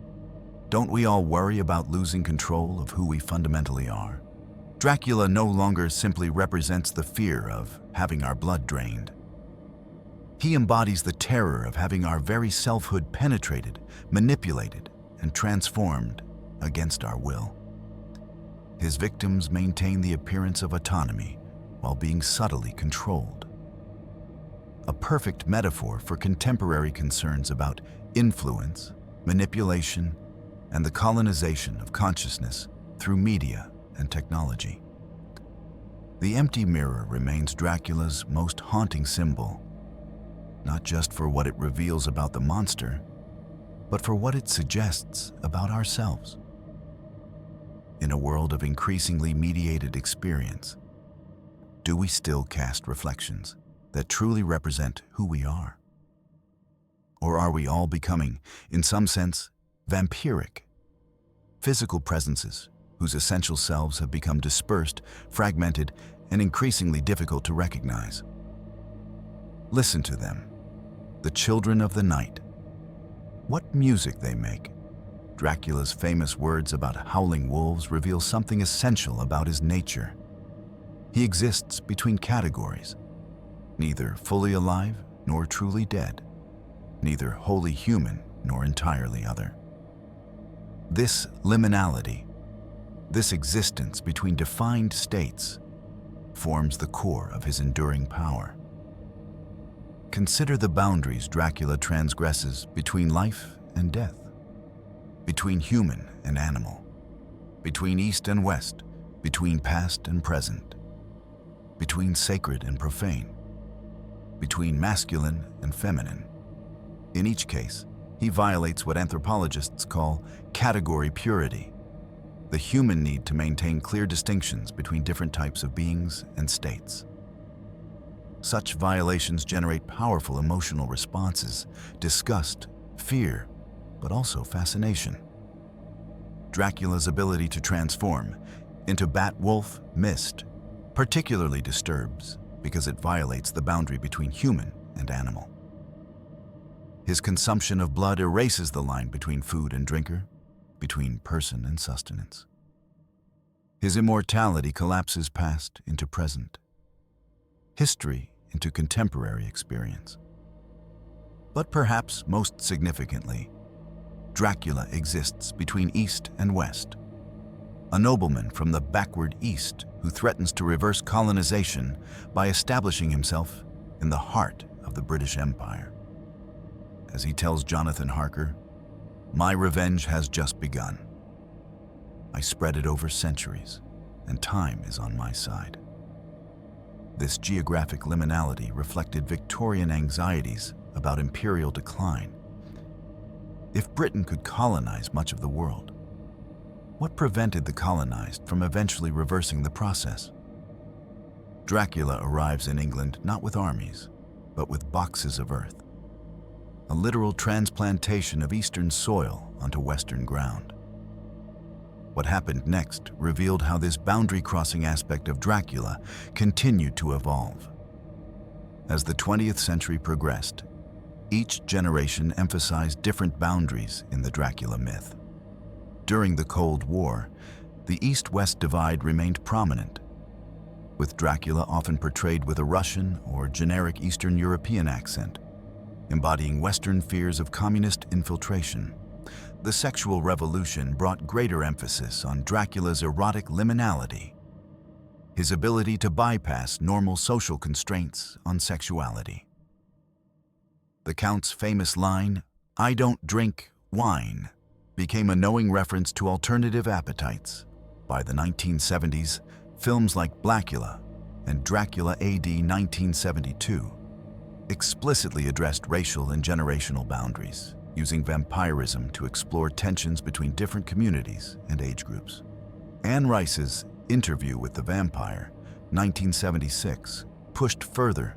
Don't we all worry about losing control of who we fundamentally are? Dracula no longer simply represents the fear of having our blood drained. He embodies the terror of having our very selfhood penetrated, manipulated, and transformed against our will. His victims maintain the appearance of autonomy while being subtly controlled. A perfect metaphor for contemporary concerns about influence, manipulation, and the colonization of consciousness through media and technology. The empty mirror remains Dracula's most haunting symbol, not just for what it reveals about the monster, but for what it suggests about ourselves. In a world of increasingly mediated experience, do we still cast reflections that truly represent who we are? Or are we all becoming, in some sense, vampiric? Physical presences whose essential selves have become dispersed, fragmented, and increasingly difficult to recognize. Listen to them, the children of the night. What music they make. Dracula's famous words about howling wolves reveal something essential about his nature. He exists between categories, neither fully alive nor truly dead, neither wholly human nor entirely other. This liminality, this existence between defined states, forms the core of his enduring power. Consider the boundaries Dracula transgresses between life and death, between human and animal, between east and west, between past and present, between sacred and profane, between masculine and feminine. In each case, he violates what anthropologists call category purity, the human need to maintain clear distinctions between different types of beings and states. Such violations generate powerful emotional responses: disgust, fear, but also fascination. Dracula's ability to transform into bat-wolf mist particularly disturbs because it violates the boundary between human and animal. His consumption of blood erases the line between food and drinker, between person and sustenance. His immortality collapses past into present, history into contemporary experience. But perhaps most significantly, Dracula exists between East and West, a nobleman from the backward East who threatens to reverse colonization by establishing himself in the heart of the British Empire. As he tells Jonathan Harker, "My revenge has just begun. I spread it over centuries, and time is on my side." This geographic liminality reflected Victorian anxieties about imperial decline. If Britain could colonize much of the world, what prevented the colonized from eventually reversing the process? Dracula arrives in England not with armies, but with boxes of earth, a literal transplantation of eastern soil onto western ground. What happened next revealed how this boundary-crossing aspect of Dracula continued to evolve. As the 20th century progressed, each generation emphasized different boundaries in the Dracula myth. During the Cold War, the East-West divide remained prominent, with Dracula often portrayed with a Russian or generic Eastern European accent, embodying Western fears of communist infiltration. The sexual revolution brought greater emphasis on Dracula's erotic liminality, his ability to bypass normal social constraints on sexuality. The Count's famous line, "I don't drink wine," became a knowing reference to alternative appetites. By the 1970s, films like Blackula and Dracula AD 1972 explicitly addressed racial and generational boundaries, using vampirism to explore tensions between different communities and age groups. Anne Rice's Interview with the Vampire, 1976, pushed further,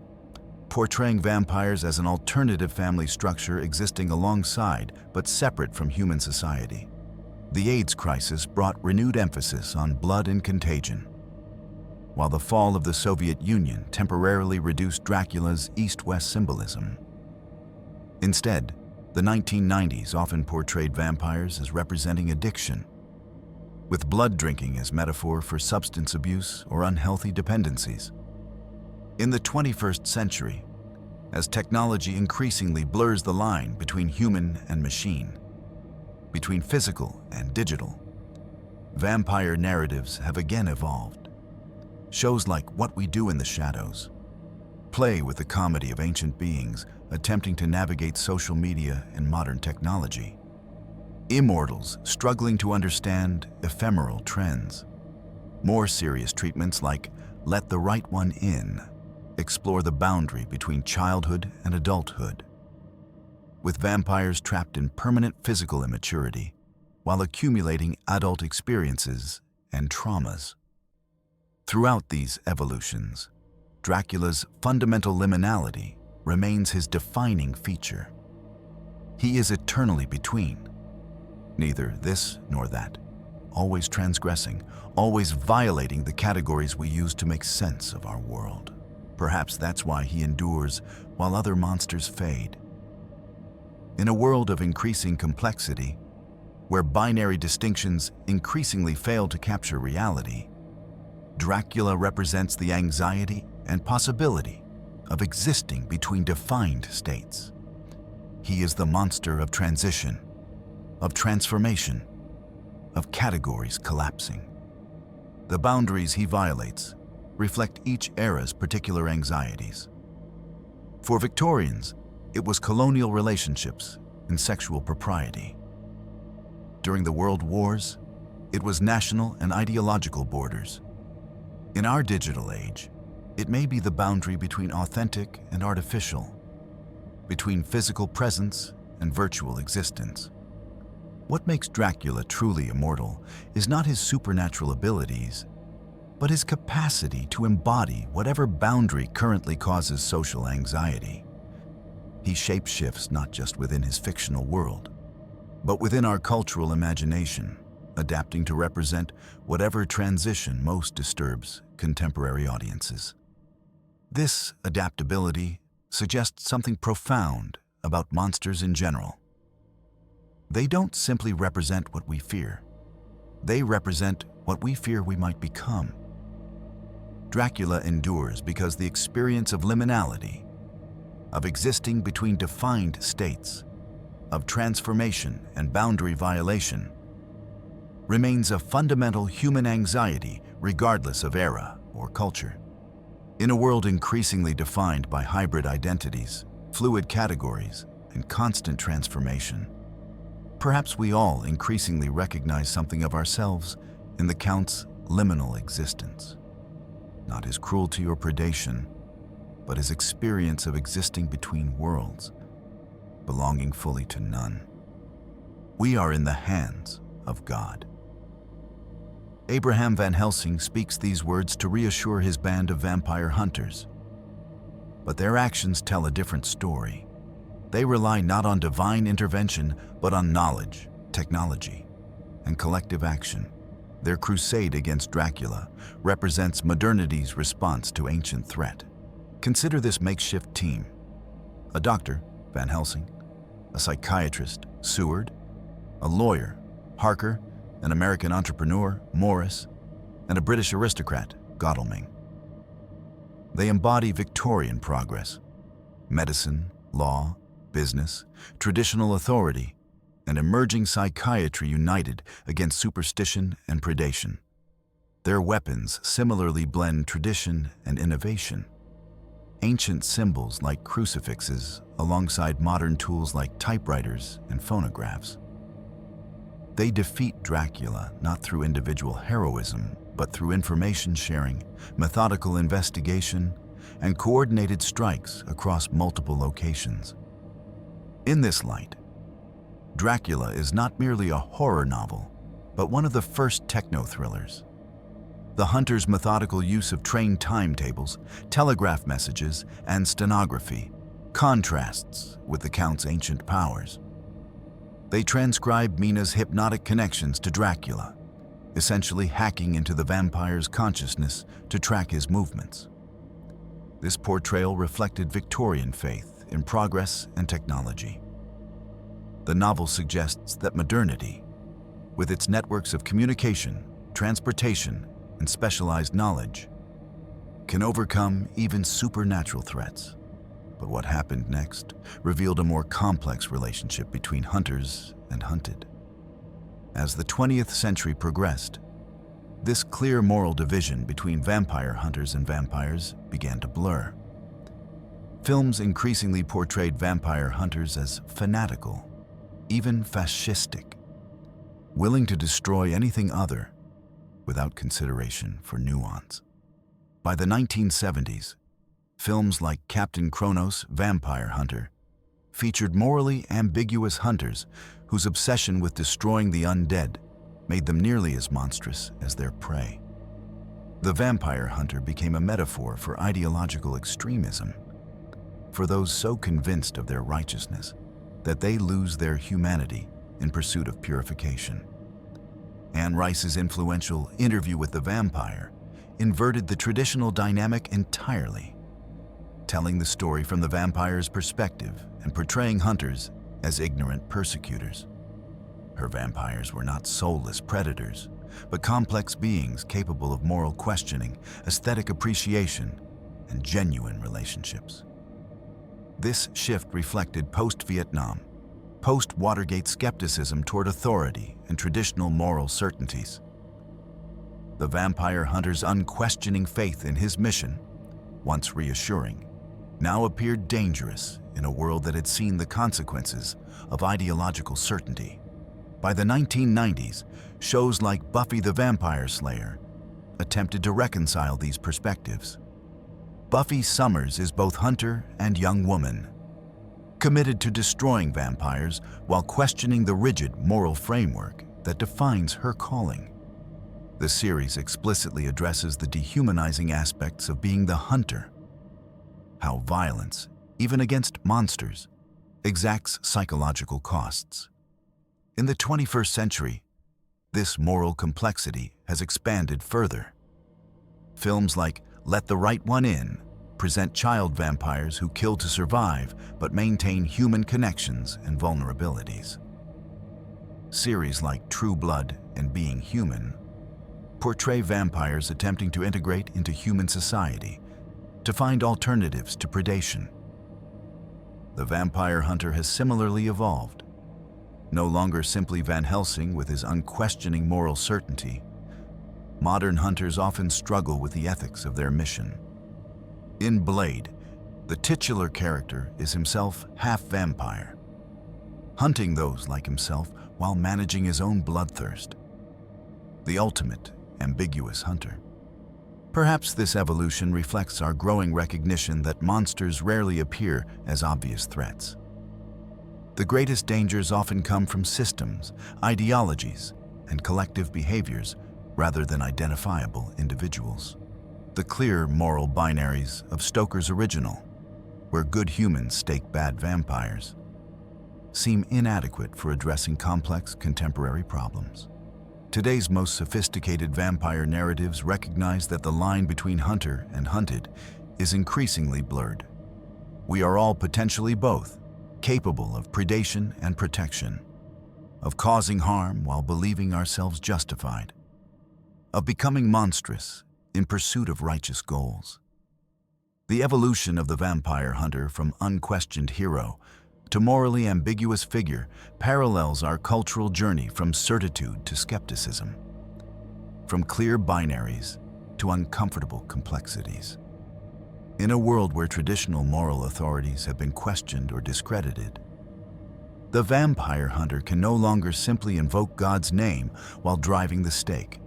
portraying vampires as an alternative family structure existing alongside but separate from human society. The AIDS crisis brought renewed emphasis on blood and contagion, while the fall of the Soviet Union temporarily reduced Dracula's East-West symbolism. Instead, the 1990s often portrayed vampires as representing addiction, with blood drinking as metaphor for substance abuse or unhealthy dependencies. In the 21st century, as technology increasingly blurs the line between human and machine, between physical and digital, vampire narratives have again evolved. Shows like What We Do in the Shadows play with the comedy of ancient beings attempting to navigate social media and modern technology. Immortals struggling to understand ephemeral trends. More serious treatments like Let the Right One In explore the boundary between childhood and adulthood, with vampires trapped in permanent physical immaturity while accumulating adult experiences and traumas. Throughout these evolutions, Dracula's fundamental liminality remains his defining feature. He is eternally between, neither this nor that, always transgressing, always violating the categories we use to make sense of our world. Perhaps that's why he endures while other monsters fade. In a world of increasing complexity, where binary distinctions increasingly fail to capture reality, Dracula represents the anxiety and possibility of existing between defined states. He is the monster of transition, of transformation, of categories collapsing. The boundaries he violates reflect each era's particular anxieties. For Victorians, it was colonial relationships and sexual propriety. During the World Wars, it was national and ideological borders. In our digital age, it may be the boundary between authentic and artificial, between physical presence and virtual existence. What makes Dracula truly immortal is not his supernatural abilities, but his capacity to embody whatever boundary currently causes social anxiety. He shapeshifts not just within his fictional world, but within our cultural imagination, adapting to represent whatever transition most disturbs contemporary audiences. This adaptability suggests something profound about monsters in general. They don't simply represent what we fear. They represent what we fear we might become. Dracula endures because the experience of liminality, of existing between defined states, of transformation and boundary violation, remains a fundamental human anxiety regardless of era or culture. In a world increasingly defined by hybrid identities, fluid categories, and constant transformation, perhaps we all increasingly recognize something of ourselves in the Count's liminal existence. Not his cruelty or predation, but his experience of existing between worlds, belonging fully to none. We are in the hands of God. Abraham Van Helsing speaks these words to reassure his band of vampire hunters. But their actions tell a different story. They rely not on divine intervention, but on knowledge, technology, and collective action. Their crusade against Dracula represents modernity's response to ancient threat. Consider this makeshift team: a doctor, Van Helsing; a psychiatrist, Seward; a lawyer, Harker; an American entrepreneur, Morris; and a British aristocrat, Godalming. They embody Victorian progress: medicine, law, business, traditional authority, and emerging psychiatry united against superstition and predation. Their weapons similarly blend tradition and innovation. Ancient symbols like crucifixes alongside modern tools like typewriters and phonographs. They defeat Dracula not through individual heroism, but through information sharing, methodical investigation, and coordinated strikes across multiple locations. In this light, Dracula is not merely a horror novel, but one of the first techno-thrillers. The hunter's methodical use of trained timetables, telegraph messages, and stenography contrasts with the Count's ancient powers. They transcribe Mina's hypnotic connections to Dracula, essentially hacking into the vampire's consciousness to track his movements. This portrayal reflected Victorian faith in progress and technology. The novel suggests that modernity, with its networks of communication, transportation, and specialized knowledge, can overcome even supernatural threats. But what happened next revealed a more complex relationship between hunters and hunted. As the 20th century progressed, this clear moral division between vampire hunters and vampires began to blur. Films increasingly portrayed vampire hunters as fanatical, even fascistic, willing to destroy anything other without consideration for nuance. By the 1970s, films like Captain Kronos, Vampire Hunter featured morally ambiguous hunters whose obsession with destroying the undead made them nearly as monstrous as their prey. The vampire hunter became a metaphor for ideological extremism, for those so convinced of their righteousness that they lose their humanity in pursuit of purification. Anne Rice's influential Interview with the Vampire inverted the traditional dynamic entirely, telling the story from the vampire's perspective and portraying hunters as ignorant persecutors. Her vampires were not soulless predators, but complex beings capable of moral questioning, aesthetic appreciation, and genuine relationships. This shift reflected post-Vietnam, post-Watergate skepticism toward authority and traditional moral certainties. The vampire hunter's unquestioning faith in his mission, once reassuring, now appeared dangerous in a world that had seen the consequences of ideological certainty. By the 1990s, shows like Buffy the Vampire Slayer attempted to reconcile these perspectives. Buffy Summers is both hunter and young woman, committed to destroying vampires while questioning the rigid moral framework that defines her calling. The series explicitly addresses the dehumanizing aspects of being the hunter, how violence, even against monsters, exacts psychological costs. In the 21st century, this moral complexity has expanded further. Films like Let the Right One In present child vampires who kill to survive but maintain human connections and vulnerabilities. Series like True Blood and Being Human portray vampires attempting to integrate into human society, to find alternatives to predation. The vampire hunter has similarly evolved. No longer simply Van Helsing with his unquestioning moral certainty, modern hunters often struggle with the ethics of their mission. In Blade, the titular character is himself half vampire, hunting those like himself while managing his own bloodthirst. The ultimate, ambiguous hunter. Perhaps this evolution reflects our growing recognition that monsters rarely appear as obvious threats. The greatest dangers often come from systems, ideologies, and collective behaviors rather than identifiable individuals. The clear moral binaries of Stoker's original, where good humans stake bad vampires, seem inadequate for addressing complex contemporary problems. Today's most sophisticated vampire narratives recognize that the line between hunter and hunted is increasingly blurred. We are all potentially both, capable of predation and protection, of causing harm while believing ourselves justified, of becoming monstrous in pursuit of righteous goals. The evolution of the vampire hunter from unquestioned hero to morally ambiguous figure parallels our cultural journey from certitude to skepticism, from clear binaries to uncomfortable complexities. In a world where traditional moral authorities have been questioned or discredited, the vampire hunter can no longer simply invoke God's name while driving the stake.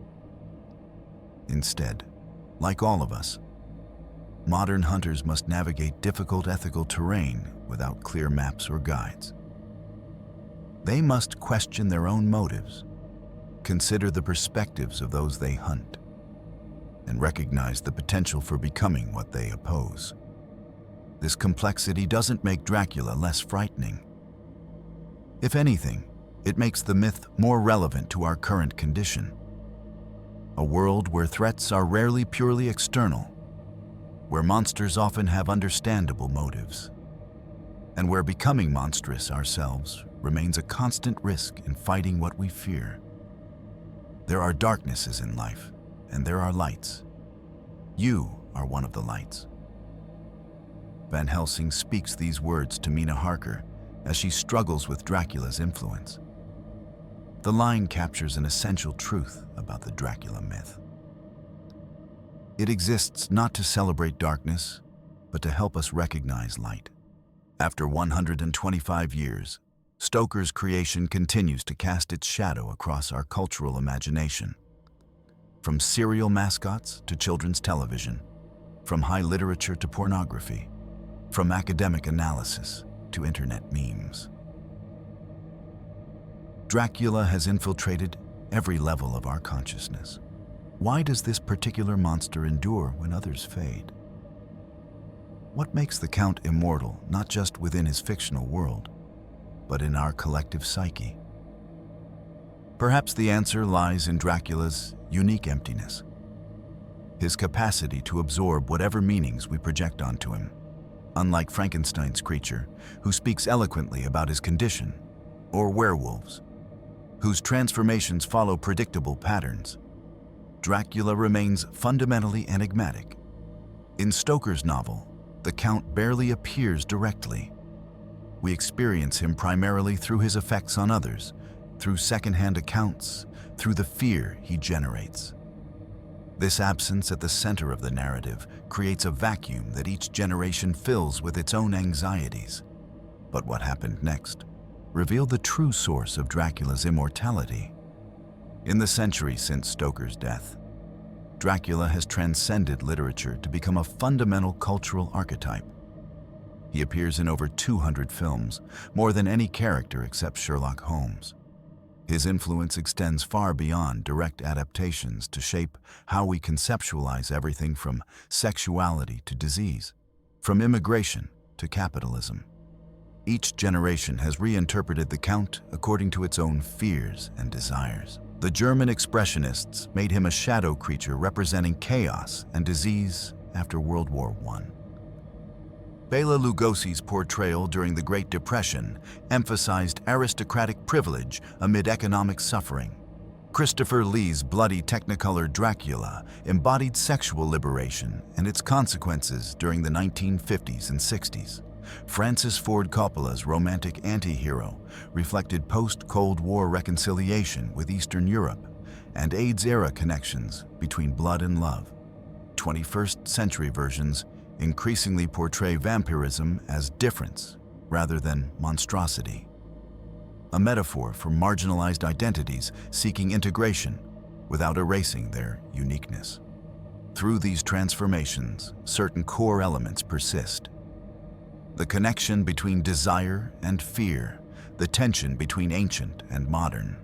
Instead, like all of us, modern hunters must navigate difficult ethical terrain without clear maps or guides. They must question their own motives, consider the perspectives of those they hunt, and recognize the potential for becoming what they oppose. This complexity doesn't make Dracula less frightening. If anything, it makes the myth more relevant to our current condition. A world where threats are rarely purely external, where monsters often have understandable motives, and where becoming monstrous ourselves remains a constant risk in fighting what we fear. There are darknesses in life, and there are lights. You are one of the lights. Van Helsing speaks these words to Mina Harker as she struggles with Dracula's influence. The line captures an essential truth about the Dracula myth. It exists not to celebrate darkness, but to help us recognize light. After 125 years, Stoker's creation continues to cast its shadow across our cultural imagination. From serial mascots to children's television, from high literature to pornography, from academic analysis to internet memes. Dracula has infiltrated every level of our consciousness. Why does this particular monster endure when others fade? What makes the Count immortal, not just within his fictional world, but in our collective psyche? Perhaps the answer lies in Dracula's unique emptiness, his capacity to absorb whatever meanings we project onto him. Unlike Frankenstein's creature, who speaks eloquently about his condition, or werewolves, whose transformations follow predictable patterns, Dracula remains fundamentally enigmatic. In Stoker's novel, the Count barely appears directly. We experience him primarily through his effects on others, through secondhand accounts, through the fear he generates. This absence at the center of the narrative creates a vacuum that each generation fills with its own anxieties. But what happened next revealed the true source of Dracula's immortality. In the century since Stoker's death, Dracula has transcended literature to become a fundamental cultural archetype. He appears in over 200 films, more than any character except Sherlock Holmes. His influence extends far beyond direct adaptations to shape how we conceptualize everything from sexuality to disease, from immigration to capitalism. Each generation has reinterpreted the Count according to its own fears and desires. The German expressionists made him a shadow creature representing chaos and disease after World War I. Bela Lugosi's portrayal during the Great Depression emphasized aristocratic privilege amid economic suffering. Christopher Lee's bloody Technicolor Dracula embodied sexual liberation and its consequences during the 1950s and 60s. Francis Ford Coppola's romantic anti-hero reflected post-Cold War reconciliation with Eastern Europe and AIDS-era connections between blood and love. 21st century versions increasingly portray vampirism as difference rather than monstrosity, a metaphor for marginalized identities seeking integration without erasing their uniqueness. Through these transformations, certain core elements persist. The connection between desire and fear, the tension between ancient and modern,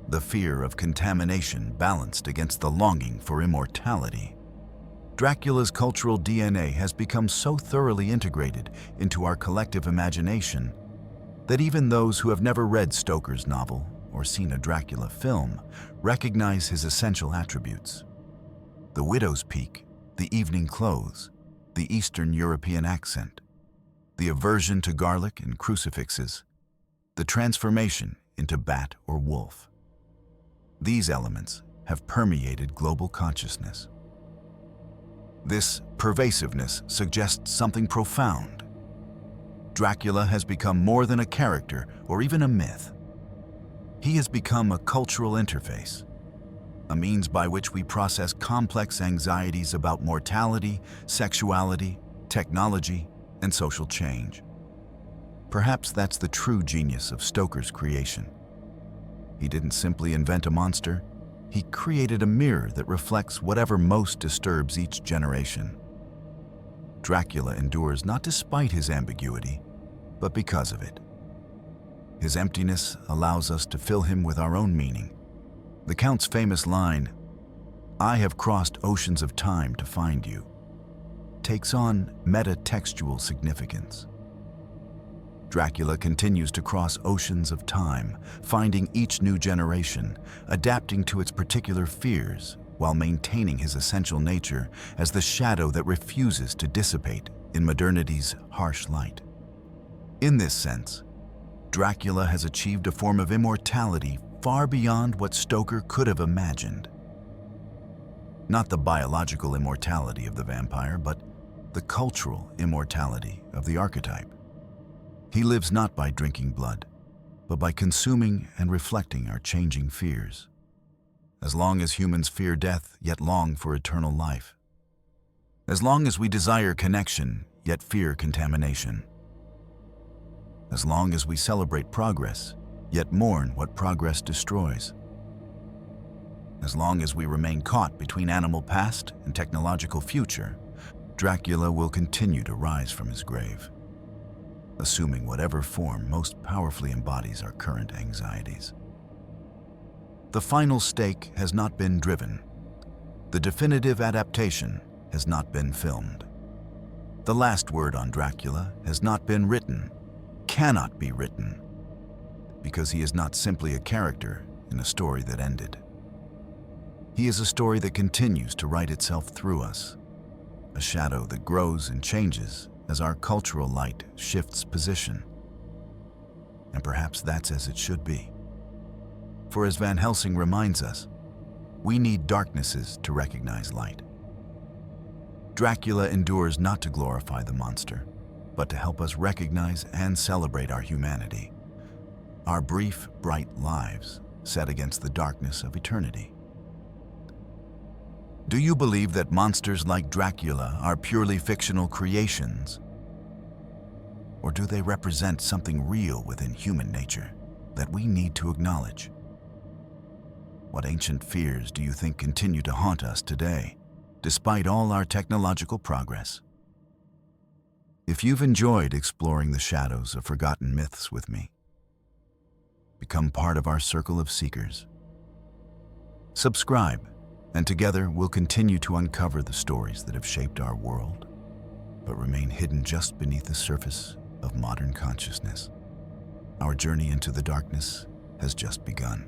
the fear of contamination balanced against the longing for immortality. Dracula's cultural DNA has become so thoroughly integrated into our collective imagination that even those who have never read Stoker's novel or seen a Dracula film recognize his essential attributes. The widow's peak, the evening clothes, the Eastern European accent, the aversion to garlic and crucifixes, the transformation into bat or wolf. These elements have permeated global consciousness. This pervasiveness suggests something profound. Dracula has become more than a character or even a myth. He has become a cultural interface, a means by which we process complex anxieties about mortality, sexuality, technology, and social change. Perhaps that's the true genius of Stoker's creation. He didn't simply invent a monster, he created a mirror that reflects whatever most disturbs each generation. Dracula endures not despite his ambiguity, but because of it. His emptiness allows us to fill him with our own meaning. The Count's famous line, "I have crossed oceans of time to find you," takes on metatextual significance. Dracula continues to cross oceans of time, finding each new generation, adapting to its particular fears, while maintaining his essential nature as the shadow that refuses to dissipate in modernity's harsh light. In this sense, Dracula has achieved a form of immortality far beyond what Stoker could have imagined. Not the biological immortality of the vampire, but the cultural immortality of the archetype. He lives not by drinking blood, but by consuming and reflecting our changing fears. As long as humans fear death, yet long for eternal life. As long as we desire connection, yet fear contamination. As long as we celebrate progress, yet mourn what progress destroys. As long as we remain caught between animal past and technological future, Dracula will continue to rise from his grave, assuming whatever form most powerfully embodies our current anxieties. The final stake has not been driven. The definitive adaptation has not been filmed. The last word on Dracula has not been written, cannot be written, because he is not simply a character in a story that ended. He is a story that continues to write itself through us, a shadow that grows and changes as our cultural light shifts position. And perhaps that's as it should be. For as Van Helsing reminds us, we need darknesses to recognize light. Dracula endures not to glorify the monster, but to help us recognize and celebrate our humanity, our brief, bright lives set against the darkness of eternity. Do you believe that monsters like Dracula are purely fictional creations? Or do they represent something real within human nature that we need to acknowledge? What ancient fears do you think continue to haunt us today, despite all our technological progress? If you've enjoyed exploring the shadows of forgotten myths with me, become part of our circle of seekers. Subscribe, and together we'll continue to uncover the stories that have shaped our world, but remain hidden just beneath the surface of modern consciousness. Our journey into the darkness has just begun.